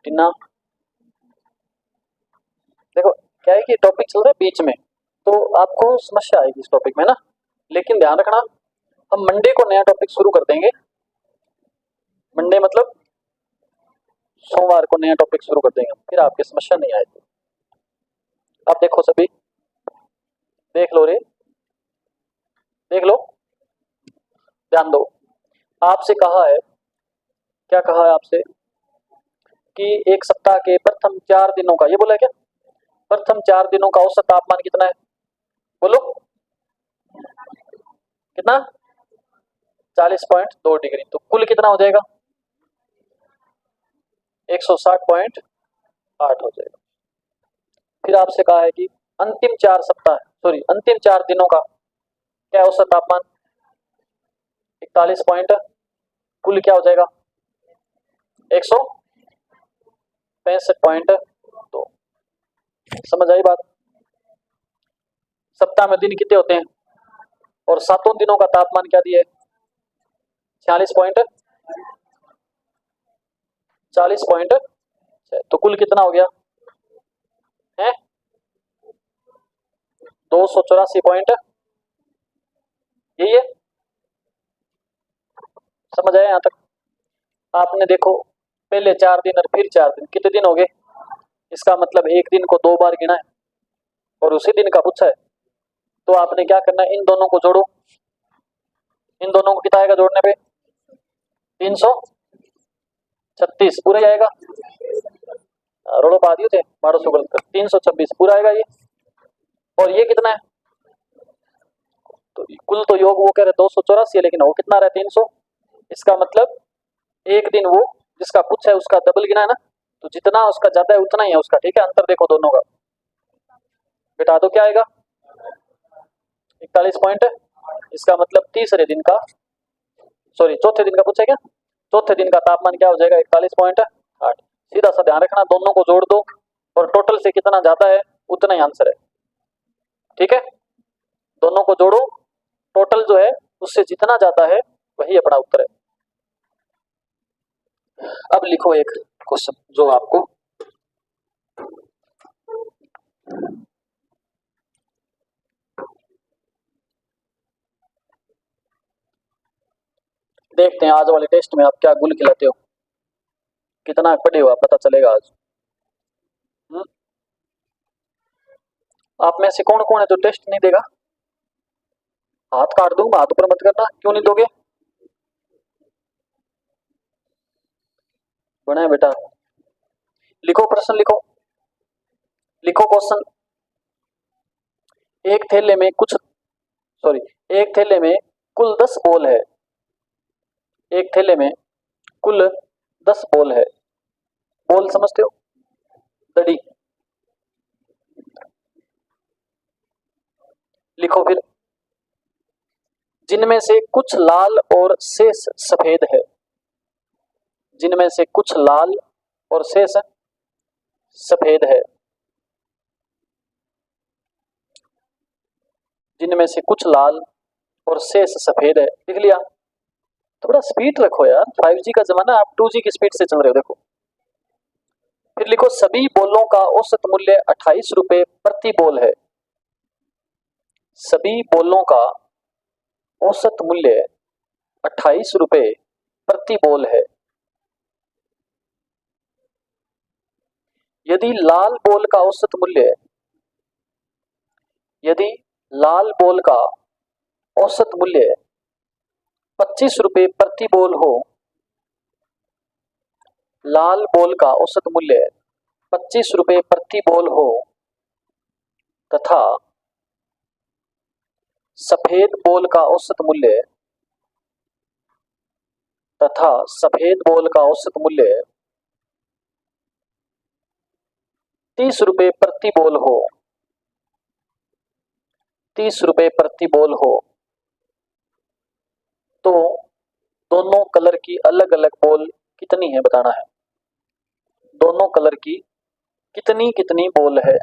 टीना, देखो क्या है कि टॉपिक चल रहा है बीच में, तो आपको समस्या आएगी इस टॉपिक में ना, लेकिन ध्यान रखना हम मंडे को नया टॉपिक शुरू कर देंगे। मंडे मतलब सोमवार को नया टॉपिक शुरू कर देंगे, फिर आपकी समस्या नहीं आएगी। अब देखो सभी, देख लो रे, देख लो, ध्यान दो। आपसे कहा है, क्या कहा है आपसे कि एक सप्ताह के प्रथम 4 दिनों का, ये बोला है क्या? प्रथम 4 दिनों का औसत तापमान कितना है? बोलो कितना? 40.2 डिग्री, तो कुल कितना हो जाएगा? 160.8 हो जाएगा। फिर आपसे कहा है कि अंतिम 4 दिनों का क्या औसत तापमान? 41 पॉइंट, कुल क्या हो जाएगा? 165.2। समझ आई बात? सप्ताह में दिन कितने होते हैं, और 7 दिनों का तापमान क्या दिया है? 40.6, तो कुल कितना हो गया है? 284 पॉइंट, यही है। समझ आया यहाँ तक? आपने देखो पहले 4 दिन और फिर 4 दिन, कितने दिन हो गए? इसका मतलब एक दिन को 2 बार गिना है और उसी दिन का पूछा है, तो आपने क्या करना है, इन दोनों को जोड़ो। इन दोनों को कितना आएगा जोड़ने पे? 336 पूरा आएगा। रोड़ो पा दिए थे, 326 पूरा आएगा ये। और ये कितना है? तो कुल तो योग वो कह रहे 284 है, लेकिन वो कितना रहा है? 300। इसका मतलब एक दिन वो जिसका कुछ है उसका डबल गिना है ना, तो जितना उसका ज्यादा है उतना ही है उसका, ठीक है? अंतर देखो दोनों का, बेटा दो क्या आएगा? 41 पॉइंट। इसका मतलब तीसरे दिन का, सॉरी चौथे दिन का पूछा क्या? चौथे दिन का तापमान क्या हो जाएगा? 41.8। सीधा सा ध्यान रखना, दोनों को जोड़ दो और टोटल से कितना ज्यादा है उतना ही आंसर है, ठीक है? दोनों को जोड़ो, टोटल जो है उससे जितना ज्यादा है वही अपना उत्तर है। अब लिखो एक क्वेश्चन जो आपको देखते हैं आज वाले टेस्ट में आप क्या गुल खिलाते हो, कितना पढ़े हो आप, पता चलेगा आज। आप में से कौन कौन है जो टेस्ट नहीं देगा? हाथ काट दूंगा, हाथ ऊपर मत करना। क्यों नहीं दोगे? बना बेटा, लिखो प्रश्न, लिखो लिखो क्वेश्चन। एक थैले में कुछ, सॉरी, एक थैले में कुल 10 बॉल है। एक थैले में कुल 10 बॉल है। बॉल समझते हो? दड़ी। लिखो फिर, जिनमें से कुछ लाल और शेष सफेद है। जिनमें से कुछ लाल और शेष सफेद है। जिनमें से कुछ लाल और शेष सफेद है। लिख लिया? थोड़ा स्पीड रखो यार, 5G का जमाना, आप 2G की स्पीड से चल रहे हो। देखो फिर लिखो, सभी बॉलों का औसत मूल्य 28 रुपए प्रति बॉल है। सभी बॉलों का औसत मूल्य 28 रुपए प्रति बॉल है। यदि लाल बॉल का औसत मूल्य, यदि लाल बॉल का औसत मूल्य 25 रुपए प्रति बॉल हो, लाल बॉल का औसत मूल्य 25 रुपए प्रति बॉल हो तथा सफेद बॉल का औसत मूल्य, तथा सफेद बॉल का औसत मूल्य 30 रुपए प्रति बॉल हो, 30 रुपए प्रति बॉल हो, तो दोनों कलर की अलग अलग बॉल कितनी है बताना है। दोनों कलर की कितनी कितनी बॉल है,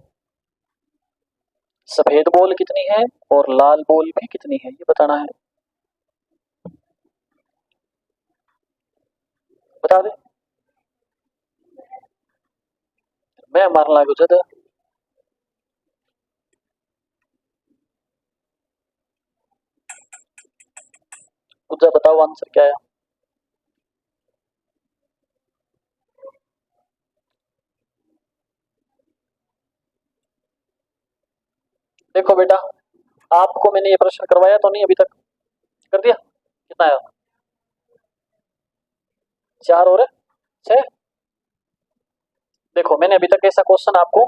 सफेद बॉल कितनी है और लाल बॉल भी कितनी है, ये बताना है। बता दे, मैं मारने लागू ज्यादा। पूजा बताओ आंसर क्या है। देखो बेटा, आपको मैंने ये प्रश्न करवाया तो नहीं अभी तक? कर दिया? कितना आया? 4 और 6। देखो मैंने अभी तक ऐसा क्वेश्चन आपको,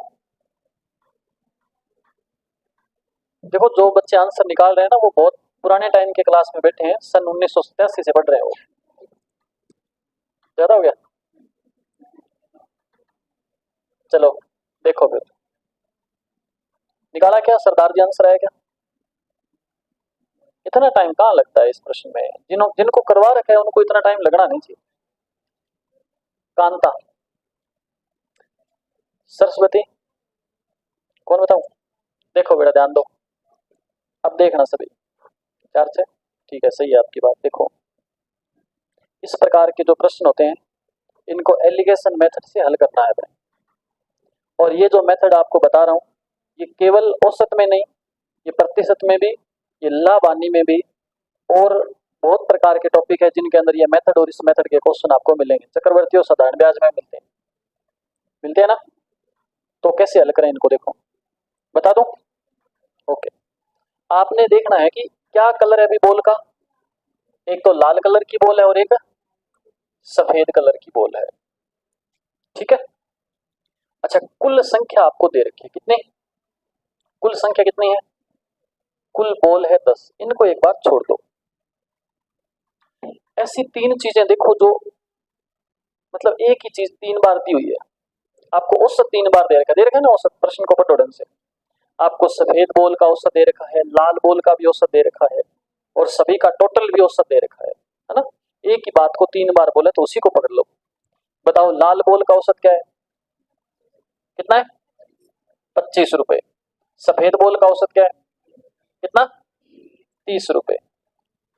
देखो जो बच्चे आंसर निकाल रहे हैं ना वो बहुत पुराने टाइम के क्लास में बैठे हैं, सन 1987 से पढ़ रहे हो। ज्यादा हो गया? चलो देखो फिर, निकाला क्या? सरदार जी आंसर आया क्या? इतना टाइम कहाँ लगता है इस प्रश्न में? जिनको करवा रखा है उनको इतना टाइम लगना नहीं चाहिए। कांता, सरस्वती, कौन बताऊं? देखो बेटा ध्यान दो, अब देखना सभी। 4 से ठीक है, सही है आपकी बात। देखो इस प्रकार के जो प्रश्न होते हैं इनको एलिगेशन मेथड से हल करना है भाई। और ये जो मेथड आपको बता रहा हूँ ये केवल औसत में नहीं, ये प्रतिशत में भी, ये लाभ हानि में भी, और बहुत प्रकार के टॉपिक है जिनके अंदर ये मेथड और इस मेथड के क्वेश्चन आपको मिलेंगे। चक्रवर्ती और साधारण ब्याज में मिलते हैं ना? तो कैसे हल करें इनको, देखो बता दूं। ओके, आपने देखना है कि क्या कलर है अभी बॉल का। एक तो लाल कलर की बॉल है और एक सफेद कलर की बॉल है, ठीक है। अच्छा, कुल संख्या आपको दे रखी है कितनी? कुल संख्या कितनी है? कुल बॉल है 10। इनको एक बार छोड़ दो। ऐसी 3 चीजें देखो जो मतलब एक ही चीज 3 बार दी हुई है। आपको औसत 3 बार दे रखा है ना औसत। प्रश्न को पढ़ो ढंग से। आपको सफेद बॉल का औसत दे रखा है, लाल बॉल का भी औसत दे रखा है, और सभी का टोटल भी औसत दे रखा है ना? एक ही बात को 3 बार बोले तो उसी को पकड़ लो। बताओ लाल बॉल का औसत क्या है? कितना है? 25 रुपए। सफेद बॉल का औसत क्या है? कितना? 30 रुपए।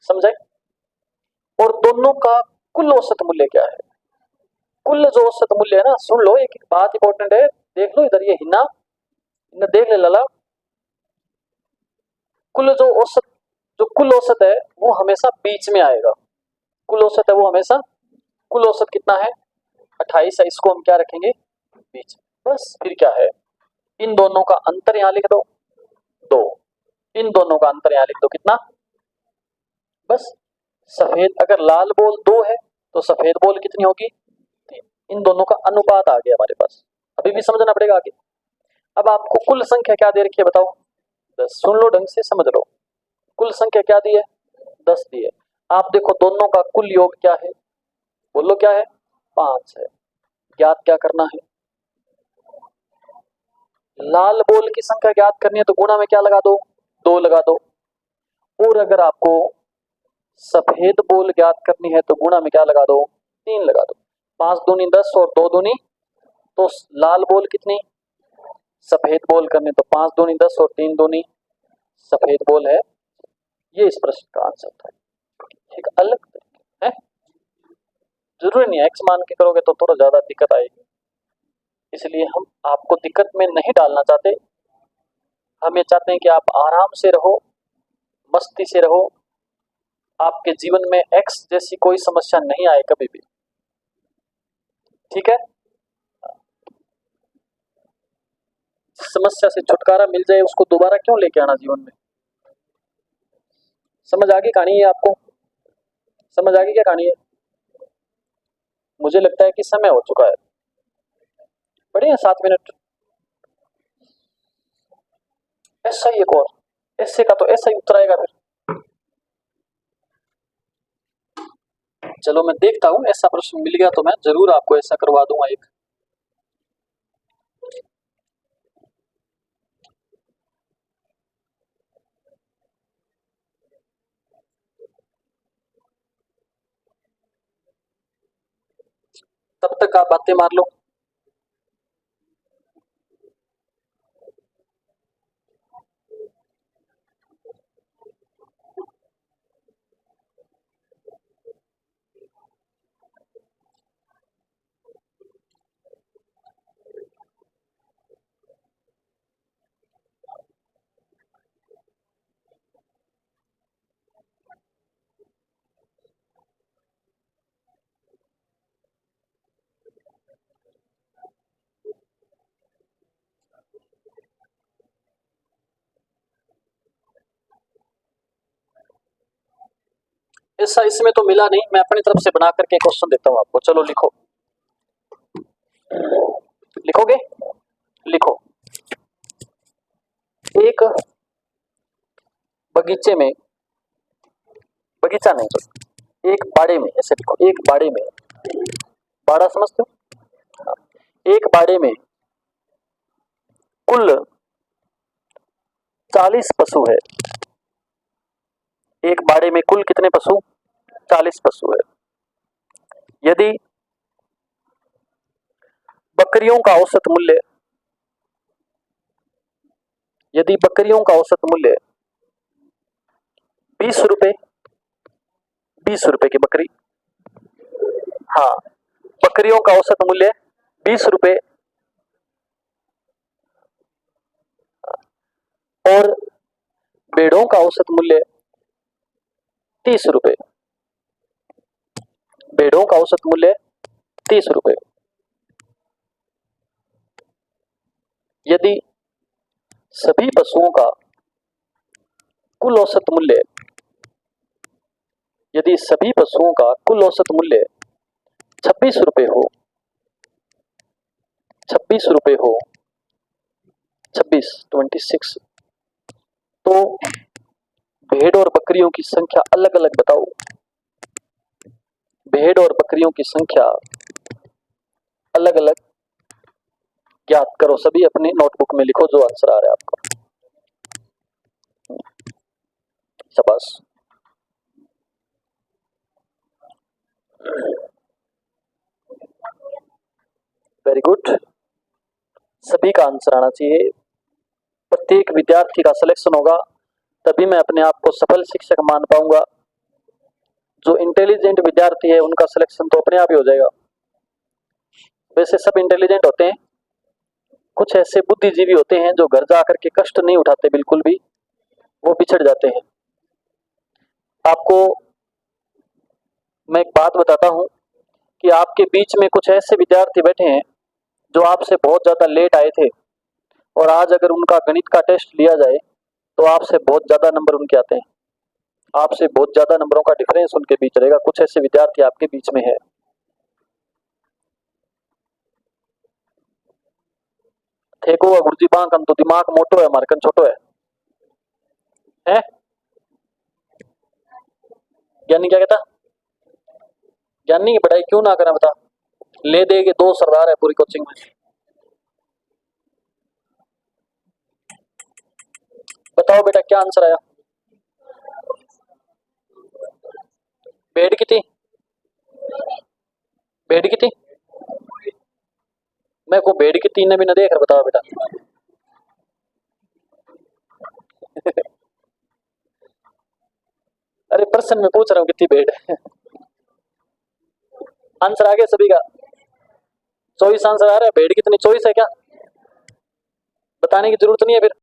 समझे? और दोनों का कुल औसत मूल्य क्या है? कुल जो औसत मूल्य है ना, सुन लो, एक बात इंपॉर्टेंट है, देख लो इधर ये हिना इन्हें देख ले लाला, कुल कुल औसत है वो हमेशा बीच में आएगा। कुल औसत है वो हमेशा, कुल औसत कितना है 28 है, इसको हम क्या रखेंगे बीच में। बस फिर क्या है, इन दोनों का अंतर यहां लिख दो 2, इन दोनों का अंतर यहां लिख दो कितना, बस। सफेद अगर लाल बॉल 2 है तो सफेद बॉल कितनी होगी 3, इन दोनों का अनुपात आ गया हमारे पास। अभी भी समझना पड़ेगा आगे। अब आपको कुल संख्या क्या दे रखी है बताओ 10, सुन लो ढंग से समझ लो। कुल संख्या क्या दी है 10 दी है। आप देखो दोनों का कुल योग क्या है, बोलो क्या है 5 है। ज्ञात क्या करना है, लाल बॉल की संख्या ज्ञात करनी है तो गुणा में क्या लगा दो 2 लगा दो, और अगर आपको सफेद बॉल ज्ञात करनी है तो गुणा में क्या लगा दो 3 लगा दो। 5 दूनी 10 और 2 दूनी, तो लाल बॉल कितनी, सफेद बॉल करनी तो 5 दूनी 10 और 3 दूनी सफेद बॉल है। ये इस प्रश्न का आंसर था। एक अलग तरीके है, जरूरी नहीं है एक्स मान के करोगे तो थोड़ा ज्यादा दिक्कत आएगी, इसलिए हम आपको दिक्कत में नहीं डालना चाहते। हम ये चाहते हैं कि आप आराम से रहो, मस्ती से रहो, आपके जीवन में एक्स जैसी कोई समस्या नहीं आए कभी भी, ठीक है। समस्या से छुटकारा मिल जाए उसको दोबारा क्यों लेके आना जीवन में। समझ आ गई कहानी है आपको, समझ आ गई क्या कहानी है। मुझे लगता है कि समय हो चुका है, बढ़िया 7 मिनट। ऐसा ही एक और, ऐसे का तो ऐसा ही उत्तर आएगा फिर। चलो मैं देखता हूं, ऐसा प्रश्न मिल गया तो मैं जरूर आपको ऐसा करवा दूंगा एक। तब तक आप बातें मार लो। ऐसा इसमें तो मिला नहीं, मैं अपनी तरफ से बना करके क्वेश्चन देता हूं आपको। चलो लिखो, लिखोगे, लिखो। एक बगीचे में, बगीचा नहीं तो एक बाड़े में, ऐसे लिखो, एक बाड़े में, बाड़ा समझते हो, एक बाड़े में कुल 40 पशु है। एक बाड़े में कुल कितने पशु 40 पशु है। यदि बकरियों का औसत मूल्य, यदि बकरियों का औसत मूल्य 20 रुपए, 20 रुपए की बकरी, हाँ बकरियों का औसत मूल्य 20 रुपए और भेड़ों का औसत मूल्य 30 रुपए, भेड़ों का औसत मूल्य 30 रुपए। यदि सभी पशुओं का कुल औसत मूल्य, यदि सभी पशुओं का कुल औसत मूल्य 26 रुपए हो, 26 रुपए हो, 26 तो भेड़ और बकरियों की संख्या अलग अलग बताओ। भेड़ और बकरियों की संख्या अलग अलग ज्ञात करो। सभी अपनी नोटबुक में लिखो जो आंसर आ रहा है आपका। शाबाश, वेरी गुड। सभी का आंसर आना चाहिए, प्रत्येक विद्यार्थी का सिलेक्शन होगा तभी मैं अपने आप को सफल शिक्षक मान पाऊंगा। जो इंटेलिजेंट विद्यार्थी है उनका सिलेक्शन तो अपने आप ही हो जाएगा। वैसे सब इंटेलिजेंट होते हैं, कुछ ऐसे बुद्धिजीवी होते हैं जो घर जा करके कष्ट नहीं उठाते बिल्कुल भी, वो बिछड़ जाते हैं। आपको मैं एक बात बताता हूं कि आपके बीच में कुछ ऐसे विद्यार्थी बैठे हैं जो आपसे बहुत ज्यादा लेट आए थे, और आज अगर उनका गणित का टेस्ट लिया जाए तो आपसे बहुत ज्यादा नंबर उनके आते हैं, आपसे बहुत ज्यादा नंबरों का डिफरेंस उनके बीच रहेगा। कुछ ऐसे विद्यार्थी आपके बीच में है। देखो गुरुजी बांकन तो दिमाग मोटो है, मारकन छोटो है? ज्ञानी क्या कहता? ज्ञानी की पढ़ाई क्यों ना करें बता? ले देगे 2 सरदार है पूरी कोचिंग में। बताओ बेटा क्या आंसर आया? बेड की थी? बेड की थी? मैं को बेड की 3 ने भी ना देख रहा, बताओ बेटा। अरे प्रश्न में पूछ रहा हूँ कितनी बेड है। आंसर आ गया सभी का? चॉइस आंसर आ रहा है, बेड कितनी चॉइस है क्या? बताने की जरूरत नहीं है फिर।